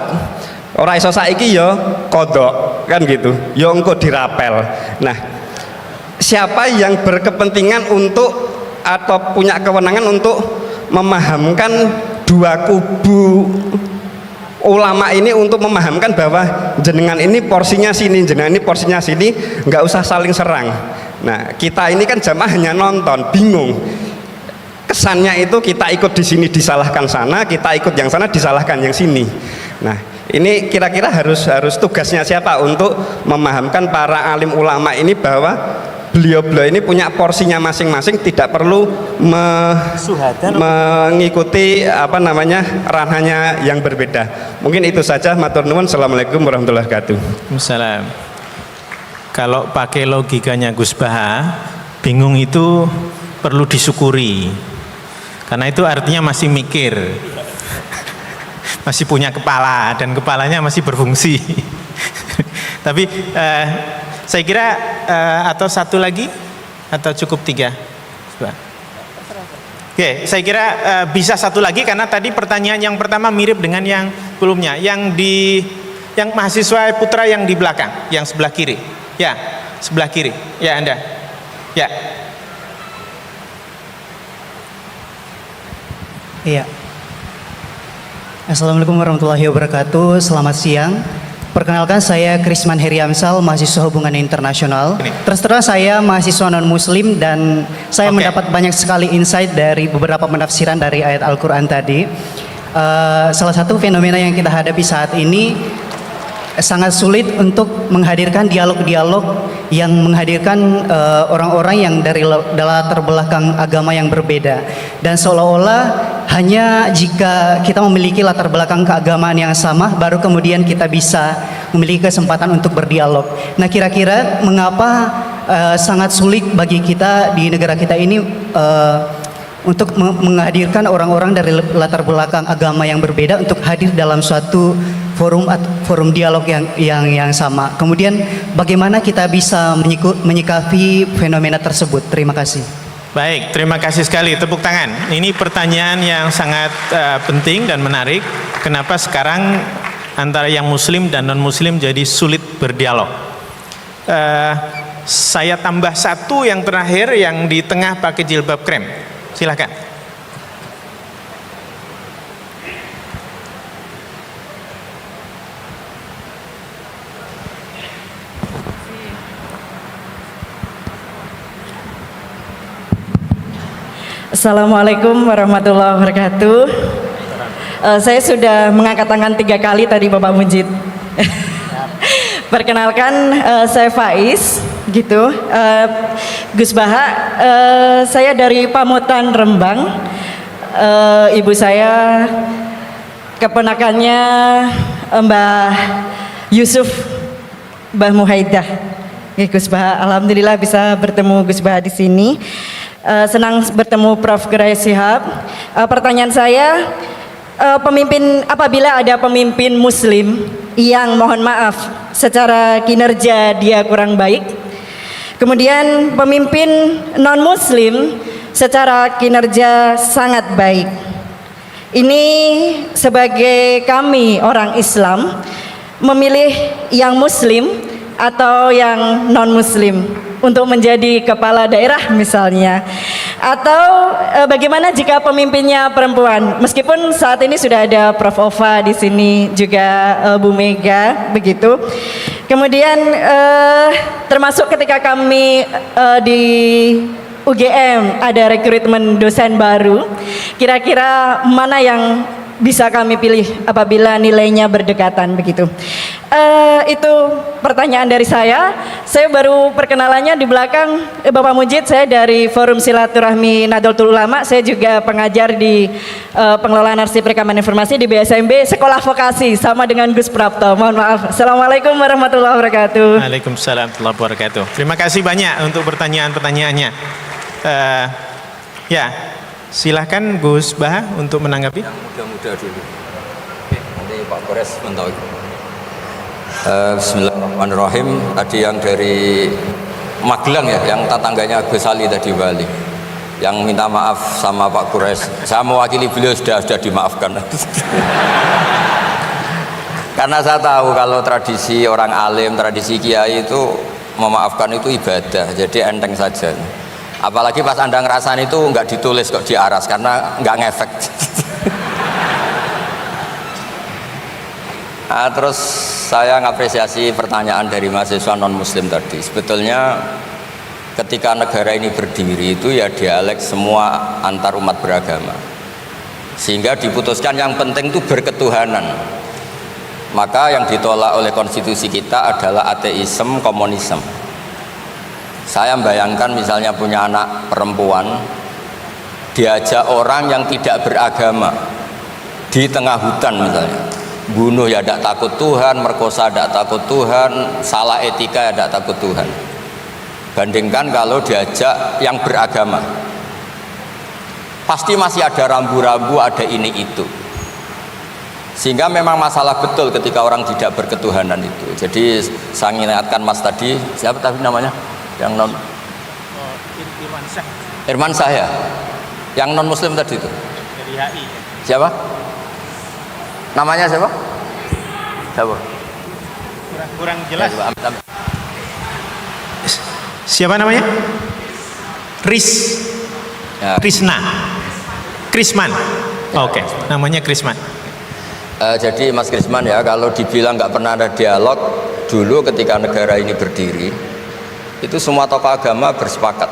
Ora iso saiki ya kodok kan gitu. Ya engko dirapel. Nah, siapa yang berkepentingan untuk atau punya kewenangan untuk memahamkan dua kubu ulama ini untuk memahamkan bahwa jenengan ini porsinya sini, jenengan ini porsinya sini, nggak usah saling serang. Nah, kita ini kan jamaah hanya nonton, bingung. Kesannya itu kita ikut di sini disalahkan sana, kita ikut yang sana disalahkan yang sini. Nah, ini kira-kira harus tugasnya siapa untuk memahamkan para alim ulama ini bahwa beliau-beliau ini punya porsinya masing-masing, tidak perlu mengikuti ranahnya yang berbeda. Mungkin itu saja. Matur nuwun. Assalamualaikum warahmatullahi wabarakatuh. Waalaikumsalam. Kalau pakai logikanya Gus Baha, bingung itu perlu disyukuri. Karena itu artinya masih mikir. Masih punya kepala dan kepalanya masih berfungsi. Tapi saya kira atau satu lagi atau cukup 3? Oke, saya kira bisa satu lagi karena tadi pertanyaan yang pertama mirip dengan yang sebelumnya. Yang mahasiswa putra yang di belakang, yang sebelah kiri. Ya, sebelah kiri. Ya, Anda. Ya. Iya. Assalamualaikum warahmatullahi wabarakatuh. Selamat siang. Perkenalkan, saya Krisman Heriamsal, mahasiswa hubungan internasional. Terus terang saya mahasiswa non muslim dan saya mendapat banyak sekali insight dari beberapa penafsiran dari ayat Al-Quran tadi. Salah satu fenomena yang kita hadapi saat ini sangat sulit untuk menghadirkan dialog-dialog yang menghadirkan orang-orang yang dari latar belakang agama yang berbeda, dan seolah-olah hanya jika kita memiliki latar belakang keagamaan yang sama baru kemudian kita bisa memiliki kesempatan untuk berdialog. Nah, kira-kira mengapa sangat sulit bagi kita di negara kita ini untuk menghadirkan orang-orang dari latar belakang agama yang berbeda untuk hadir dalam suatu forum dialog yang sama. Kemudian bagaimana kita bisa menyikapi fenomena tersebut? Terima kasih. Baik, terima kasih sekali. Tepuk tangan. Ini pertanyaan yang sangat penting dan menarik. Kenapa sekarang antara yang muslim dan non muslim jadi sulit berdialog? Saya tambah satu yang terakhir, yang di tengah pakai jilbab krem. Silakan. Assalamualaikum warahmatullahi wabarakatuh. Saya sudah mengangkat tangan 3 kali tadi Bapak Mujid. Perkenalkan, saya Faiz, gitu. Gus Baha, saya dari Pamutan Rembang. Ibu saya keponakannya Mbah Yusuf, Mbah Muhaidah. Gus Baha, alhamdulillah bisa bertemu Gus Baha di sini. Senang bertemu Prof. Gerai Shihab. Pertanyaan saya, apabila ada pemimpin muslim yang mohon maaf secara kinerja dia kurang baik, kemudian pemimpin non muslim secara kinerja sangat baik, ini sebagai kami orang Islam memilih yang muslim atau yang non muslim untuk menjadi kepala daerah misalnya, atau bagaimana jika pemimpinnya perempuan? Meskipun saat ini sudah ada Prof. Ova di sini, juga Bu Mega, begitu. Kemudian termasuk ketika kami di UGM ada rekrutmen dosen baru, kira-kira mana yang bisa kami pilih apabila nilainya berdekatan, begitu. Itu pertanyaan dari saya. Saya baru perkenalannya di belakang Bapak Mujid, saya dari Forum Silaturahmi Nahdlatul Ulama. Saya juga pengajar di pengelolaan arsip rekaman informasi di BSMB Sekolah Vokasi, sama dengan Gus Prapto. Mohon maaf. Assalamualaikum warahmatullahi wabarakatuh. Waalaikumsalam warahmatullahi wabarakatuh. Terima kasih banyak untuk pertanyaan-pertanyaannya. Ya, silahkan Gus Baha untuk menanggapi. Yang muda-muda dulu. Oke, nanti Pak Kores mentau. Bismillahirrahmanirrahim. Tadi yang dari Magelang ya, yang tetangganya Gus Ali tadi Bali, yang minta maaf sama Pak Kures. Saya mewakili beliau, sudah dimaafkan. Karena saya tahu kalau tradisi orang alim, tradisi kiai itu memaafkan itu ibadah, jadi enteng saja. Apalagi pas Anda ngerasain itu nggak ditulis kok di aras, karena nggak ngefek. Terus saya ngapresiasi pertanyaan dari mahasiswa non muslim tadi. Sebetulnya ketika negara ini berdiri itu ya dialek semua antar umat beragama, sehingga diputuskan yang penting itu berketuhanan. Maka yang ditolak oleh konstitusi kita adalah ateisme, komunisme. Saya bayangkan misalnya punya anak perempuan, diajak orang yang tidak beragama di tengah hutan misalnya, bunuh ya tidak takut Tuhan, merkosa tidak takut Tuhan, salah etika ya tidak takut Tuhan. Bandingkan kalau diajak yang beragama, pasti masih ada rambu-rambu, ada ini itu. Sehingga memang masalah betul ketika orang tidak berketuhanan itu. Jadi saya ingatkan Mas tadi, siapa tadi namanya? Yang non Irman Syah, yang non muslim tadi itu Dari HI. siapa? Namanya siapa? Siapa? Kurang jelas. Coba, Siapa namanya? ya. Krisman. Oke, namanya Krisman. Jadi Mas Krisman ya, kalau dibilang nggak pernah ada dialog dulu ketika negara ini berdiri, itu semua tokoh agama bersepakat.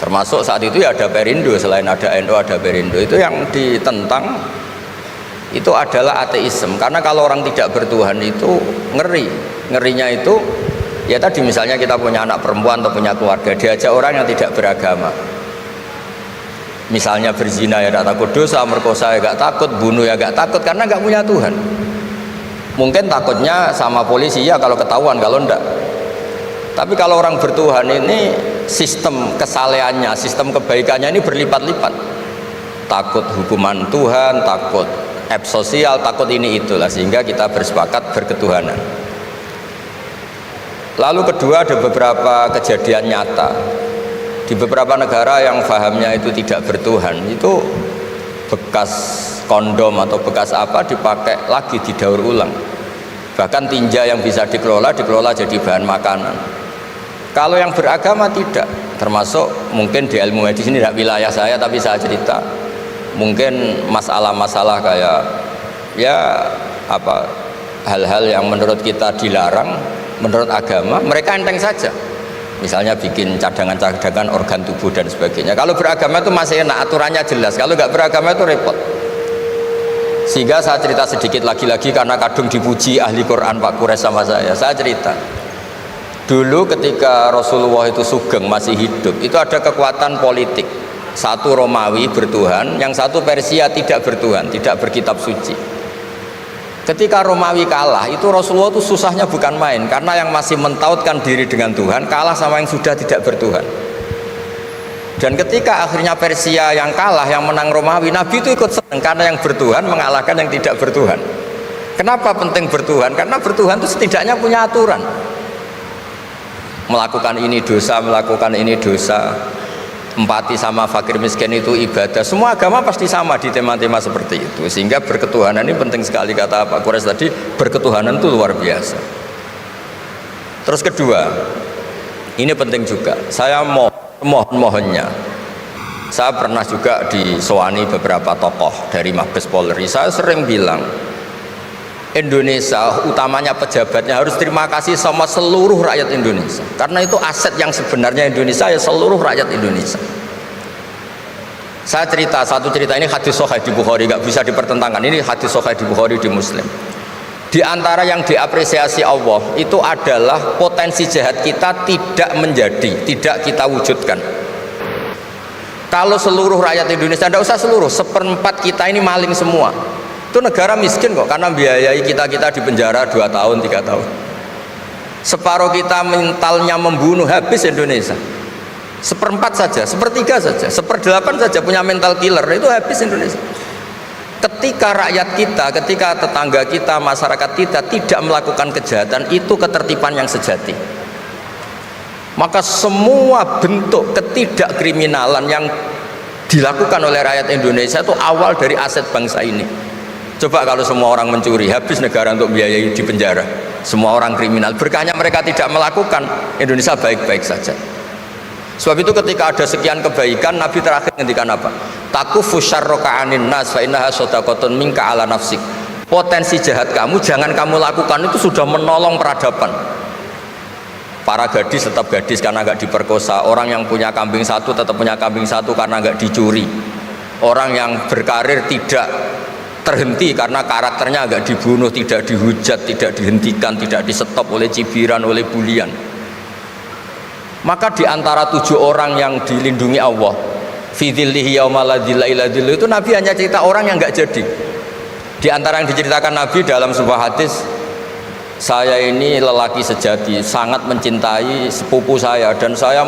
Termasuk saat itu ya ada Perindo, selain ada NU ada Perindo. Itu yang ditentang itu adalah ateisme. Karena kalau orang tidak bertuhan itu ngerinya itu ya tadi misalnya kita punya anak perempuan atau punya keluarga, diajak orang yang tidak beragama, misalnya berzina ya tidak takut dosa, merkosa ya tidak takut, bunuh ya tidak takut, karena nggak punya Tuhan. Mungkin takutnya sama polisi ya kalau ketahuan, kalau enggak. Tapi kalau orang bertuhan ini sistem kesalehannya, sistem kebaikannya ini berlipat-lipat. Takut hukuman Tuhan, takut sosial, takut ini itulah, sehingga kita bersepakat berketuhanan. Lalu kedua, ada beberapa kejadian nyata di beberapa negara yang fahamnya itu tidak bertuhan, itu bekas kondom atau bekas apa dipakai lagi, didaur ulang. Bahkan tinja yang bisa dikelola jadi bahan makanan. Kalau yang beragama tidak, termasuk mungkin di ilmu medis ini tidak wilayah saya, tapi saya cerita mungkin masalah-masalah kayak ya apa hal-hal yang menurut kita dilarang, menurut agama mereka enteng saja. Misalnya bikin cadangan-cadangan organ tubuh dan sebagainya. Kalau beragama itu masih enak, aturannya jelas. Kalau nggak beragama itu repot. Sehingga saya cerita sedikit lagi-lagi karena kadung dipuji ahli Quran Pak Kures sama saya. Saya cerita dulu ketika Rasulullah itu sugeng masih hidup, itu ada kekuatan politik. Satu Romawi bertuhan, yang satu Persia tidak bertuhan, tidak berkitab suci. Ketika Romawi kalah, itu Rasulullah itu susahnya bukan main, karena yang masih mentautkan diri dengan Tuhan kalah sama yang sudah tidak bertuhan. Dan ketika akhirnya Persia yang kalah, yang menang Romawi, Nabi itu ikut senang karena yang bertuhan mengalahkan yang tidak bertuhan. Kenapa penting bertuhan? Karena bertuhan itu setidaknya punya aturan. Melakukan ini dosa, melakukan ini dosa. Empati sama fakir miskin itu ibadah. Semua agama pasti sama di tema-tema seperti itu. Sehingga berketuhanan ini penting sekali, kata Pak Kures tadi, berketuhanan itu luar biasa. Terus kedua, ini penting juga. Saya mohonnya, saya pernah juga disowani beberapa tokoh dari Mabes Polri. Saya sering bilang, Indonesia, utamanya pejabatnya, harus terima kasih sama seluruh rakyat Indonesia, karena itu aset yang sebenarnya Indonesia ya seluruh rakyat Indonesia. Saya cerita satu cerita, ini hadis sahih di Bukhari, nggak bisa dipertentangkan. Ini hadis sahih di Bukhari, di Muslim. Di antara yang diapresiasi Allah itu adalah potensi jahat kita tidak menjadi, tidak kita wujudkan. Kalau seluruh rakyat Indonesia, tidak usah seluruh, 1/4 kita ini maling semua. Itu negara miskin kok, karena biayai kita di penjara 2 tahun 3 tahun. Separuh kita mentalnya membunuh, habis Indonesia. 1/4 saja, 1/3 saja, 1/8 saja punya mental killer, itu habis Indonesia. Ketika rakyat kita, ketika tetangga kita, masyarakat kita tidak melakukan kejahatan, itu ketertiban yang sejati. Maka semua bentuk ketidakkriminalan yang dilakukan oleh rakyat Indonesia itu awal dari aset bangsa ini. Coba kalau semua orang mencuri, habis negara untuk biayai di penjara. Semua orang kriminal, berkahnya mereka tidak melakukan, Indonesia baik-baik saja. Sebab itu ketika ada sekian kebaikan, Nabi terakhir ngendikan apa? Takufu syarroka anin nas fa innaha shadaqatun minka ala nafsik. Potensi jahat kamu jangan kamu lakukan, itu sudah menolong peradaban. Para gadis tetap gadis karena nggak diperkosa. Orang yang punya kambing satu tetap punya kambing satu karena nggak dicuri. Orang yang berkarir tidak terhenti karena karakternya nggak dibunuh, tidak dihujat, tidak dihentikan, tidak disetop oleh cibiran, oleh bulian. Maka di antara 7 orang yang dilindungi Allah, fi dzillihi yauma la dzilla illa dzilluh, itu Nabi hanya cerita orang yang nggak jadi. Di antara yang diceritakan Nabi dalam sebuah hadis, saya ini lelaki sejati, sangat mencintai sepupu saya, dan saya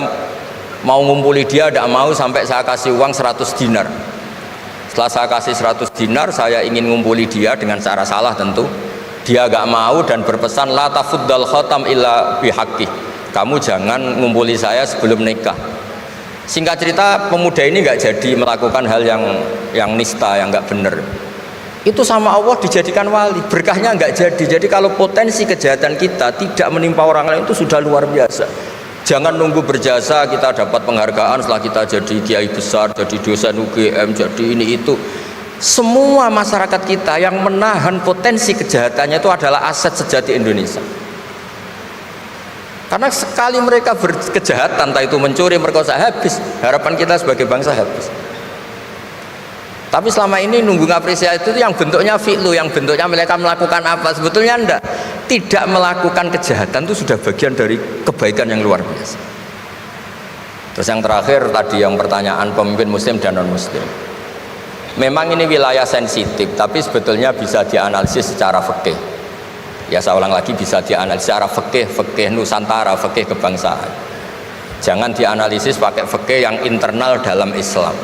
mau ngumpuli dia, tidak mau sampai saya kasih uang 100 dinar. Setelah saya kasih 100 dinar, saya ingin ngumpuli dia dengan cara salah tentu. Dia gak mau dan berpesan, la tafuddal khatam illa bihaqqi, kamu jangan ngumpuli saya sebelum nikah. Singkat cerita, pemuda ini gak jadi melakukan hal yang nista, yang gak benar. Itu sama Allah dijadikan wali, berkahnya nggak jadi. Jadi kalau potensi kejahatan kita tidak menimpa orang lain itu sudah luar biasa. Jangan nunggu berjasa kita dapat penghargaan setelah kita jadi kiai besar, jadi dosen UGM, jadi ini itu. Semua masyarakat kita yang menahan potensi kejahatannya itu adalah aset sejati Indonesia. Karena sekali mereka berkejahatan, entah itu mencuri, merkosa, habis harapan kita sebagai bangsa, habis. Tapi selama ini nunggu ngapresiasi itu yang bentuknya fi'lu, yang bentuknya mereka melakukan apa, sebetulnya enggak. Tidak melakukan kejahatan itu sudah bagian dari kebaikan yang luar biasa. Terus yang terakhir tadi yang pertanyaan pemimpin muslim dan non muslim. Memang ini wilayah sensitif, tapi sebetulnya bisa dianalisis secara fikih. Ya saya ulang lagi, bisa dianalisis secara fikih Nusantara, fikih kebangsaan. Jangan dianalisis pakai fikih yang internal dalam Islam.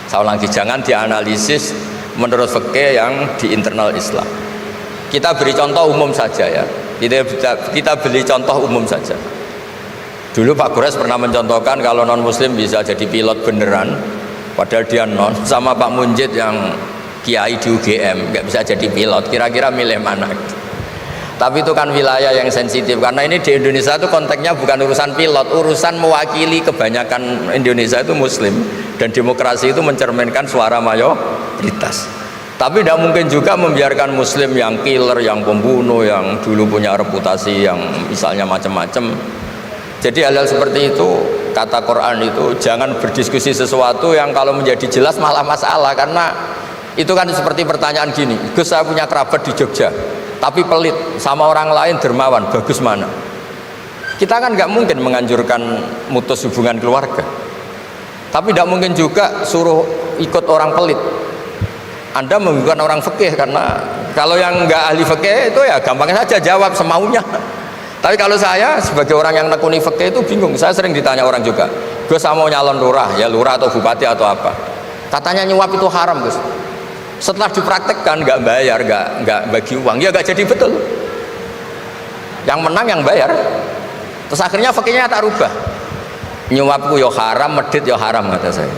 Saya ulang lagi, jangan dianalisis menurut fikih yang di internal Islam. Kita beri contoh umum saja ya. Kita beri contoh umum saja. Dulu Pak Gores pernah mencontohkan kalau non muslim bisa jadi pilot beneran, padahal dia non, sama Pak Munjid yang kiai di UGM nggak bisa jadi pilot. Kira-kira milih mana? Tapi itu kan wilayah yang sensitif, karena ini di Indonesia itu konteksnya bukan urusan pilot, urusan mewakili kebanyakan Indonesia itu muslim, dan demokrasi itu mencerminkan suara mayoritas. Tapi tidak mungkin juga membiarkan muslim yang killer, yang pembunuh, yang dulu punya reputasi yang misalnya macam-macam. Jadi hal-hal seperti itu, kata Quran itu jangan berdiskusi sesuatu yang kalau menjadi jelas malah masalah. Karena itu kan seperti pertanyaan gini, Gus saya punya kerabat di Jogja tapi pelit, sama orang lain dermawan, bagus mana? Kita kan nggak mungkin menganjurkan mutus hubungan keluarga, tapi tidak mungkin juga suruh ikut orang pelit. Anda membukan orang fikih, karena kalau yang nggak ahli fikih itu ya gampang saja jawab semaunya. Tapi kalau saya sebagai orang yang nekuni fikih itu bingung. Saya sering ditanya orang juga, Gus saya mau nyalon lurah, ya lurah atau bupati atau apa? Katanya nyuap itu haram, Gus. Setelah dipraktekkan nggak bayar, nggak bagi uang, ya nggak jadi betul. Yang menang yang bayar. Terus akhirnya fikihnya tak rubah. Nyuapku yo haram, medit yo haram, kata saya.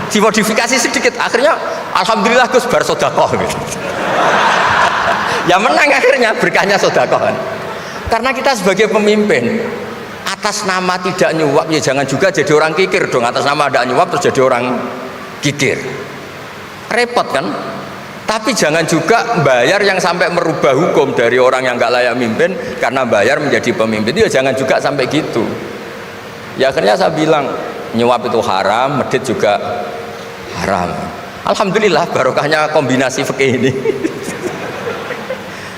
Dimodifikasi sedikit, akhirnya alhamdulillah Gus bar sodakoh gitu. Ya menang akhirnya, berkahnya sodakoh kan. Karena kita sebagai pemimpin, atas nama tidak nyuap ya jangan juga jadi orang kikir dong. Atas nama ada nyuap terus jadi orang kikir, repot kan. Tapi jangan juga bayar yang sampai merubah hukum dari orang yang nggak layak mimpin karena bayar menjadi pemimpin. Itu ya jangan juga sampai gitu. Ya akhirnya saya bilang nyuap itu haram, medit juga haram. Alhamdulillah barokahnya kombinasi fikih ini.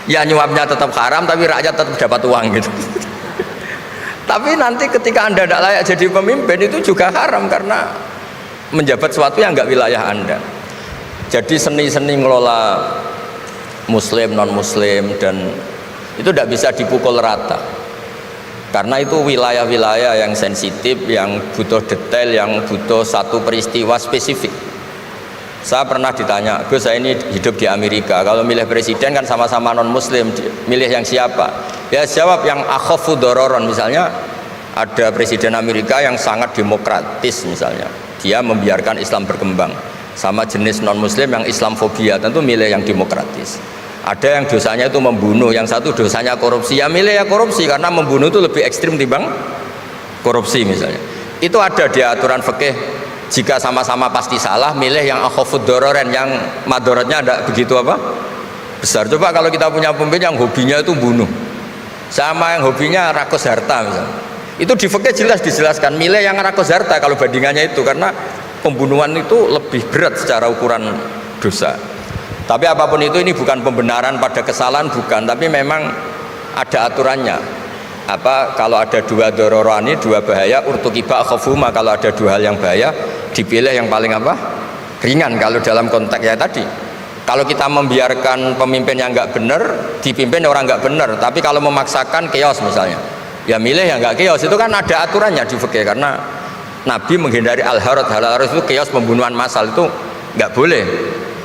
Ya nyuapnya tetap haram tapi rakyat tetap dapat uang gitu. Tapi nanti ketika Anda tidak layak jadi pemimpin itu juga haram karena menjabat sesuatu yang nggak wilayah Anda. Jadi seni-seni ngelola muslim, non muslim, dan itu tidak bisa dipukul rata karena itu wilayah-wilayah yang sensitif, yang butuh detail, yang butuh satu peristiwa spesifik. Saya pernah ditanya, Gus saya ini hidup di Amerika, kalau milih presiden kan sama-sama non muslim, milih yang siapa? Ya jawab yang akhafu dororon. Misalnya ada presiden Amerika yang sangat demokratis, misalnya dia membiarkan Islam berkembang, sama jenis non muslim yang Islamfobia, tentu milih yang demokratis. Ada yang dosanya itu membunuh, yang satu dosanya korupsi, ya milih ya korupsi karena membunuh itu lebih ekstrim timbang korupsi misalnya. Itu ada di aturan fikih Jika sama-sama pasti salah, milih yang akhafud dororen, yang madorotnya ada begitu apa? Besar. Coba kalau kita punya pemimpin yang hobinya itu bunuh, sama yang hobinya rakus harta misalnya. Itu di fikih jelas dijelaskan, milih yang rakus harta kalau bandingannya itu, karena pembunuhan itu lebih berat secara ukuran dosa. Tapi apapun itu, ini bukan pembenaran pada kesalahan, bukan, tapi memang ada aturannya. Apa kalau ada dua dororani, dua bahaya, urtukiba khafuma, kalau ada dua hal yang bahaya dipilih yang paling apa? Ringan kalau dalam konteks ya tadi. Kalau kita membiarkan pemimpin yang nggak benar dipimpin orang nggak benar, tapi kalau memaksakan chaos misalnya, ya milih yang nggak chaos. Itu kan ada aturannya di fikih, karena Nabi menghindari al-harad. Al-harad itu chaos, pembunuhan massal, itu nggak boleh.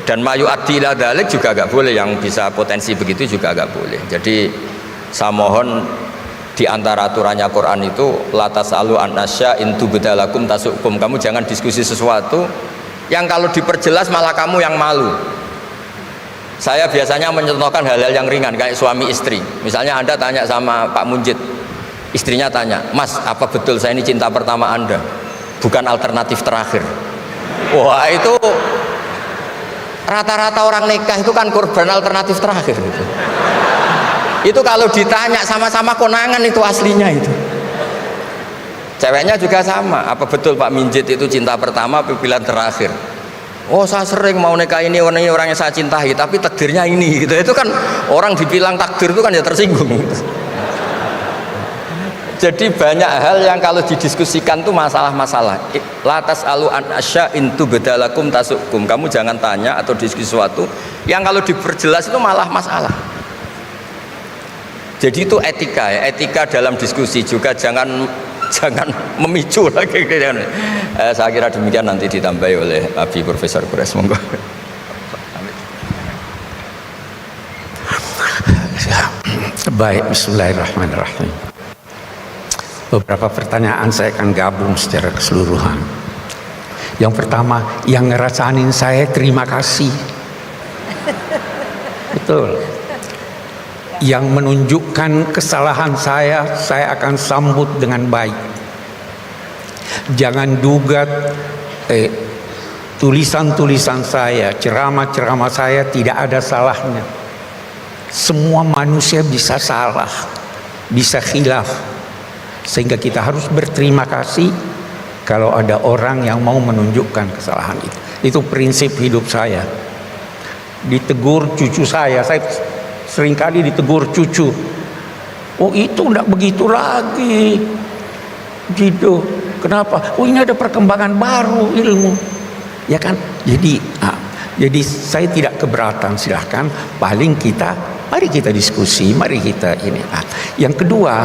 Dan mayu adila dalik juga nggak boleh, yang bisa potensi begitu juga nggak boleh. Jadi saya mohon, di antara aturannya Quran itu la tasalu an asya in tubdalakum tasukum. Kamu jangan diskusi sesuatu yang kalau diperjelas malah kamu yang malu. Saya biasanya mencontohkan hal-hal yang ringan kayak suami istri. Misalnya Anda tanya sama Pak Munjid, istrinya tanya, "Mas, apa betul saya ini cinta pertama Anda, bukan alternatif terakhir?" Wah, itu rata-rata orang nikah itu kan korban alternatif terakhir gitu. Itu kalau ditanya sama-sama konangan itu aslinya itu. Ceweknya juga sama, apa betul Pak Minjit itu cinta pertama pilihan terakhir? Oh, saya sering mau nikah ini orang yang saya cintai, tapi takdirnya ini gitu. Itu kan orang dibilang takdir itu kan ya tersinggung gitu. Jadi banyak hal yang kalau didiskusikan tuh masalah-masalah. Latas alu an asya intu bedalakum tasukum. Kamu jangan tanya atau diskusi sesuatu yang kalau diperjelas itu malah masalah. Jadi itu etika ya, etika dalam diskusi juga jangan memicu lagi. Saya kira demikian, nanti ditambahi oleh Abi Profesor Kures. Monggo. Baik, bismillahirrahmanirrahim. Beberapa pertanyaan saya akan gabung secara keseluruhan. Yang pertama, yang ngerasain saya terima kasih. Betul. Yang menunjukkan kesalahan saya akan sambut dengan baik. Jangan duga tulisan-tulisan saya, ceramah-ceramah saya tidak ada salahnya. Semua manusia bisa salah, bisa khilaf. Sehingga kita harus berterima kasih kalau ada orang yang mau menunjukkan kesalahan itu. Itu prinsip hidup saya. Ditegur cucu saya seringkali ditegur cucu, oh itu enggak begitu lagi gitu, kenapa? Oh ini ada perkembangan baru ilmu, ya kan? Jadi saya tidak keberatan, silahkan, mari kita diskusi, mari kita ini. Yang kedua,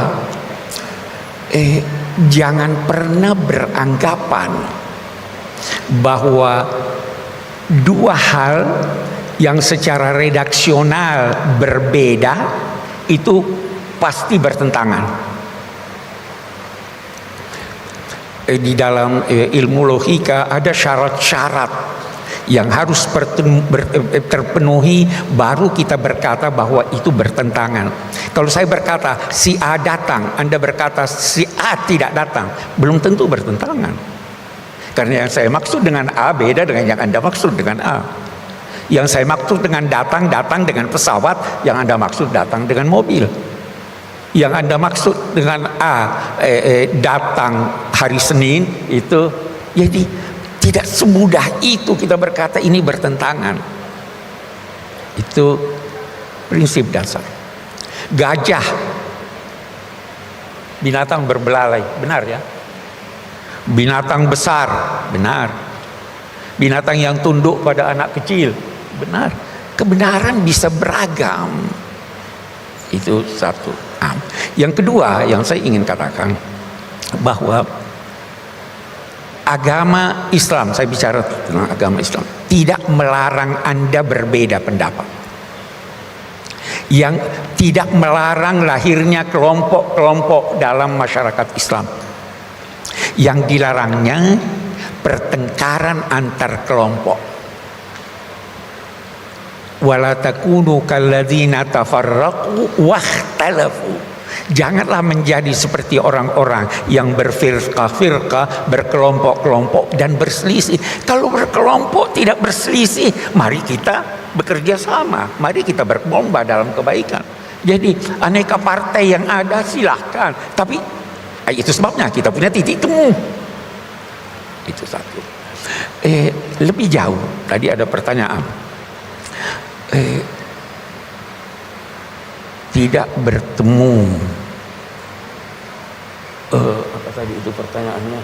jangan pernah beranggapan bahwa dua hal yang secara redaksional berbeda itu pasti bertentangan. Di dalam ilmu logika ada syarat-syarat yang harus terpenuhi baru kita berkata bahwa itu bertentangan. Kalau saya berkata si A datang, Anda berkata si A tidak datang, belum tentu bertentangan. Karena yang saya maksud dengan A beda dengan yang Anda maksud dengan A. Yang saya maksud dengan datang dengan pesawat, yang Anda maksud datang dengan mobil. Yang Anda maksud dengan datang hari Senin itu, jadi tidak semudah itu kita berkata ini bertentangan. Itu prinsip dasar. Gajah, binatang berbelalai, benar ya? Binatang besar, benar. Binatang yang tunduk pada anak kecil, benar. Kebenaran bisa beragam. Itu satu. Yang kedua yang saya ingin katakan, bahwa agama Islam, saya bicara tentang agama Islam, tidak melarang Anda berbeda pendapat. Yang tidak melarang lahirnya kelompok-kelompok dalam masyarakat Islam. Yang dilarangnya pertengkaran antar kelompok. Wala takunu kalladzina tafarraqu wakhtalafu. Janganlah menjadi seperti orang-orang yang berfirqah-firqah, berkelompok-kelompok dan berselisih. Kalau berkelompok tidak berselisih, mari kita bekerja sama, mari kita berlomba dalam kebaikan. Jadi aneka partai yang ada silahkan, tapi itu sebabnya kita punya titik temu. Itu satu. Lebih jauh, tadi ada pertanyaan. Tidak bertemu. Apa tadi itu pertanyaannya?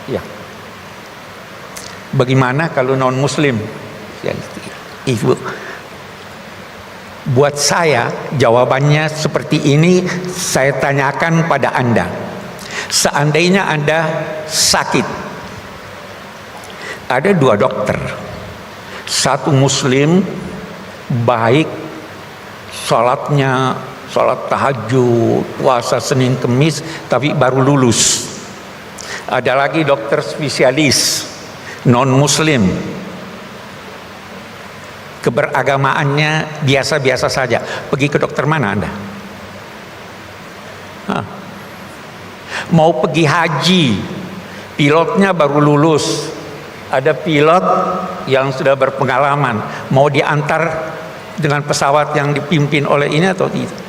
Ya. Bagaimana kalau non muslim? Ya, Ibu. Buat saya jawabannya seperti ini, saya tanyakan pada Anda. Seandainya Anda sakit, ada 2 dokter, satu muslim baik, sholatnya sholat tahajud, puasa Senin Kemis, tapi baru lulus. Ada lagi dokter spesialis non muslim, keberagamaannya biasa-biasa saja. Pergi ke dokter mana Anda? Mau pergi haji, pilotnya baru lulus, ada pilot yang sudah berpengalaman, mau diantar dengan pesawat yang dipimpin oleh ini atau tidak?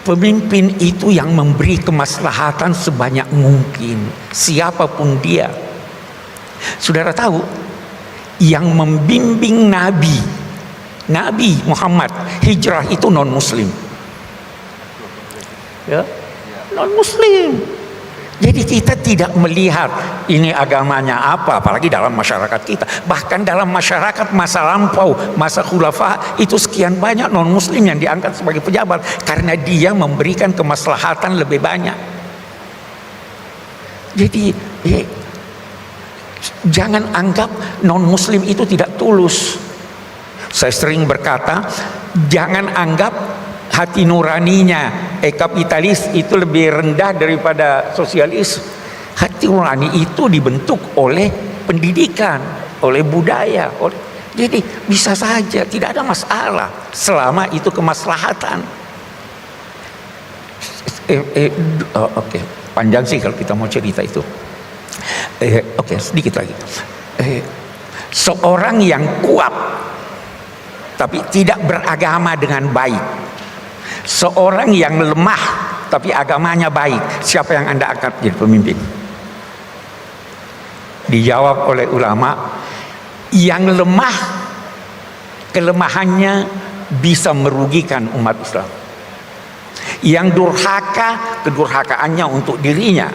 Pemimpin itu yang memberi kemaslahatan sebanyak mungkin, siapapun dia. Saudara tahu, yang membimbing Nabi Muhammad hijrah itu non muslim, ya, non muslim. Jadi kita tidak melihat ini agamanya apa, apalagi dalam masyarakat kita. Bahkan dalam masyarakat masa lampau, masa khulafa, itu sekian banyak non muslim yang diangkat sebagai pejabat karena dia memberikan kemaslahatan lebih banyak. Jadi jangan anggap non muslim itu tidak tulus. Saya sering berkata, jangan anggap hati nuraninya kapitalis itu lebih rendah daripada sosialis. Hati nurani itu dibentuk oleh pendidikan, oleh budaya, jadi bisa saja, tidak ada masalah selama itu kemaslahatan. Oke, panjang sih kalau kita mau cerita itu. Oke, sedikit lagi. Seorang yang kuat tapi tidak beragama dengan baik, seorang yang lemah tapi agamanya baik, siapa yang Anda angkat jadi pemimpin? Dijawab oleh ulama, yang lemah kelemahannya bisa merugikan umat Islam. Yang durhaka, kedurhakaannya untuk dirinya,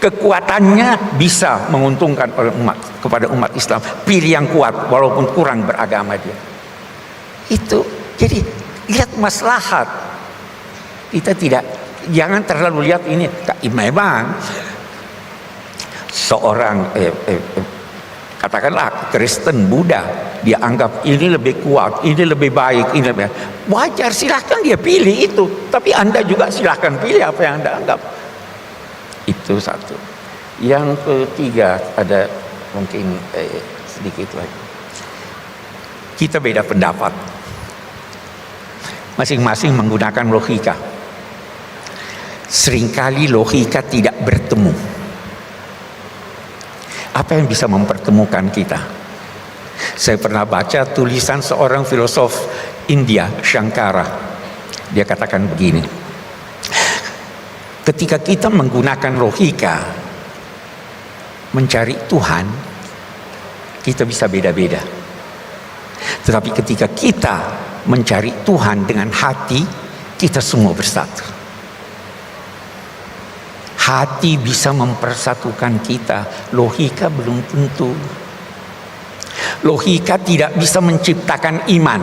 kekuatannya bisa menguntungkan oleh kepada umat Islam. Pilih yang kuat walaupun kurang beragama dia. Itu. Jadi lihat maslahat. Kita jangan terlalu lihat ini. Memang seorang katakanlah Kristen, Buddha, dia anggap ini lebih kuat, ini lebih baik, ini lebih wajar, silahkan dia pilih itu. Tapi Anda juga silahkan pilih apa yang Anda anggap. Itu satu. Yang ketiga, ada mungkin sedikit lagi. Kita beda pendapat. Masing-masing menggunakan logika. Seringkali logika tidak bertemu. Apa yang bisa mempertemukan kita? Saya pernah baca tulisan seorang filosof India, Shankara. Dia katakan begini, ketika kita menggunakan logika mencari Tuhan, kita bisa beda-beda. Tetapi ketika kita mencari Tuhan dengan hati, kita semua bersatu. Hati bisa mempersatukan kita, logika belum tentu. Logika tidak bisa menciptakan iman.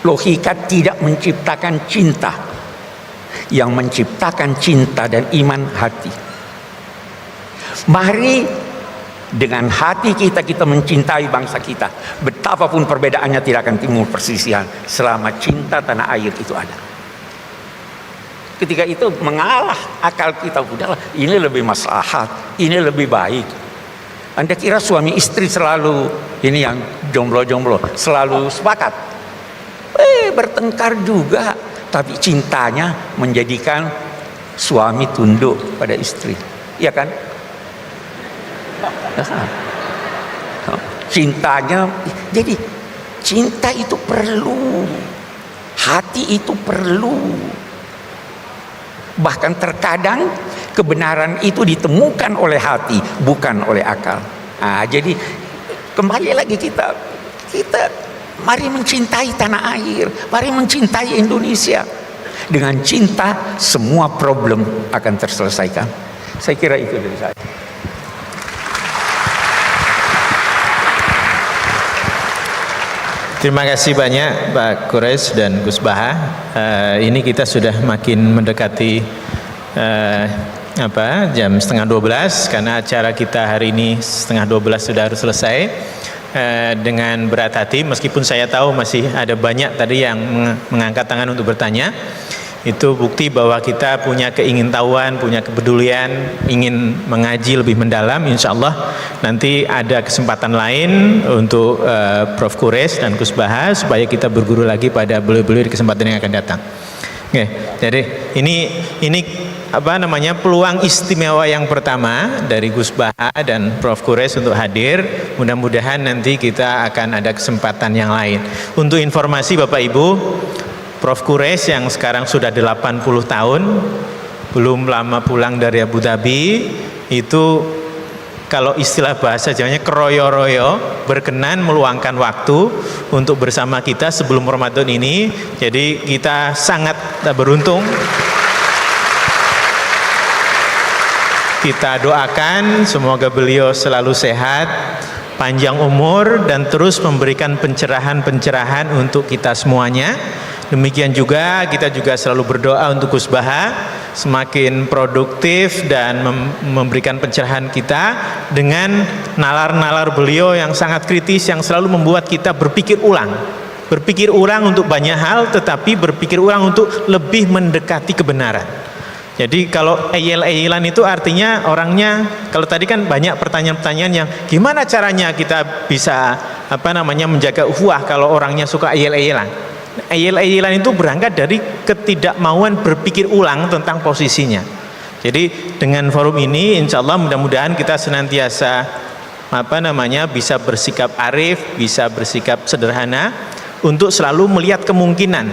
Logika tidak menciptakan cinta. Yang menciptakan cinta dan iman hati. Mari dengan hati kita mencintai bangsa kita. Betapapun perbedaannya tidak akan timbul perselisihan selama cinta tanah air itu ada. Ketika itu mengalah akal kita, udahlah ini lebih maslahat, ini lebih baik. Anda kira suami istri selalu ini yang jomblo-jomblo selalu sepakat? Bertengkar juga. tapi cintanya menjadikan suami tunduk pada istri, ya kan? Cintanya, jadi cinta itu perlu, hati itu perlu. Bahkan terkadang kebenaran itu ditemukan oleh hati, bukan oleh akal. Jadi kembali lagi kita mari mencintai tanah air, mari mencintai Indonesia. Dengan cinta semua problem akan terselesaikan. Saya kira itu dari saya. Terima kasih banyak Pak Quresh dan Gus Baha. Ini kita sudah makin mendekati jam 11:30 karena acara kita hari ini 11:30 sudah harus selesai. Dengan berat hati, meskipun saya tahu masih ada banyak tadi yang mengangkat tangan untuk bertanya. Itu bukti bahwa kita punya keingintahuan, punya kepedulian, ingin mengaji lebih mendalam. Insya Allah nanti ada kesempatan lain untuk Prof. Quresh dan Gus Baha supaya kita berguru lagi pada beliau-beliau di kesempatan yang akan datang. Oke, jadi ini peluang istimewa yang pertama dari Gus Baha dan Prof. Quresh untuk hadir. Mudah-mudahan nanti kita akan ada kesempatan yang lain. Untuk informasi Bapak Ibu, Prof. Quresh yang sekarang sudah 80 tahun, belum lama pulang dari Abu Dhabi, itu kalau istilah bahasa Jawanya keroyo-royo, berkenan meluangkan waktu untuk bersama kita sebelum Ramadan ini. Jadi kita sangat beruntung. Kita doakan semoga beliau selalu sehat, panjang umur, dan terus memberikan pencerahan-pencerahan untuk kita semuanya. Demikian juga kita juga selalu berdoa untuk Gus Baha semakin produktif dan memberikan pencerahan kita dengan nalar-nalar beliau yang sangat kritis, yang selalu membuat kita berpikir ulang untuk banyak hal, tetapi berpikir ulang untuk lebih mendekati kebenaran. Jadi kalau eyel-eyelan itu artinya orangnya, kalau tadi kan banyak pertanyaan-pertanyaan yang gimana caranya kita bisa menjaga ukhuwah kalau orangnya suka eyel-eyelan. Eyel-eyelan itu berangkat dari ketidakmauan berpikir ulang tentang posisinya. Jadi dengan forum ini insya Allah mudah-mudahan kita senantiasa bisa bersikap arif, bisa bersikap sederhana untuk selalu melihat kemungkinan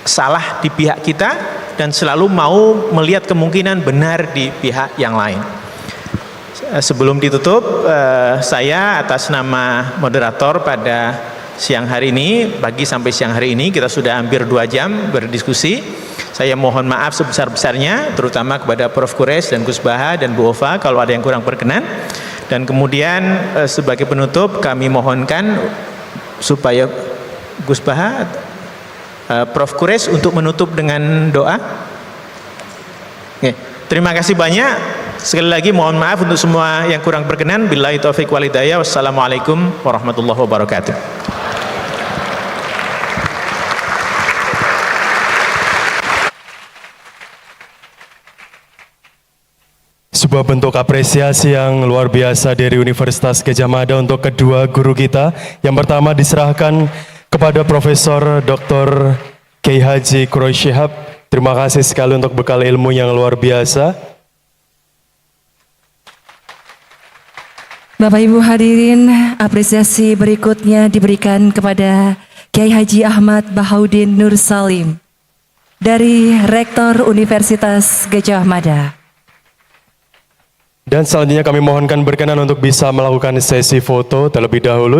salah di pihak kita dan selalu mau melihat kemungkinan benar di pihak yang lain. Sebelum ditutup, saya atas nama moderator pada siang hari ini, pagi sampai siang hari ini kita sudah hampir 2 jam berdiskusi. Saya mohon maaf sebesar-besarnya terutama kepada Prof. Quresh dan Gus Baha dan Bu Ova kalau ada yang kurang berkenan. Dan kemudian sebagai penutup kami mohonkan supaya Gus Baha, Prof. Quresh untuk menutup dengan doa. Oke, terima kasih banyak. Sekali lagi mohon maaf untuk semua yang kurang berkenan. Billahi taufiq wal hidayah. Wassalamualaikum warahmatullahi wabarakatuh. Sebuah bentuk apresiasi yang luar biasa dari Universitas Gadjah Mada untuk kedua guru kita. Yang pertama diserahkan kepada Profesor Dr. Kiai Haji Quraisy Shihab. Terima kasih sekali untuk bekal ilmu yang luar biasa. Bapak Ibu hadirin, apresiasi berikutnya diberikan kepada Kiai Haji Ahmad Bahaudin Nur Salim dari Rektor Universitas Gadjah Mada. Dan selanjutnya kami mohonkan berkenan untuk bisa melakukan sesi foto terlebih dahulu.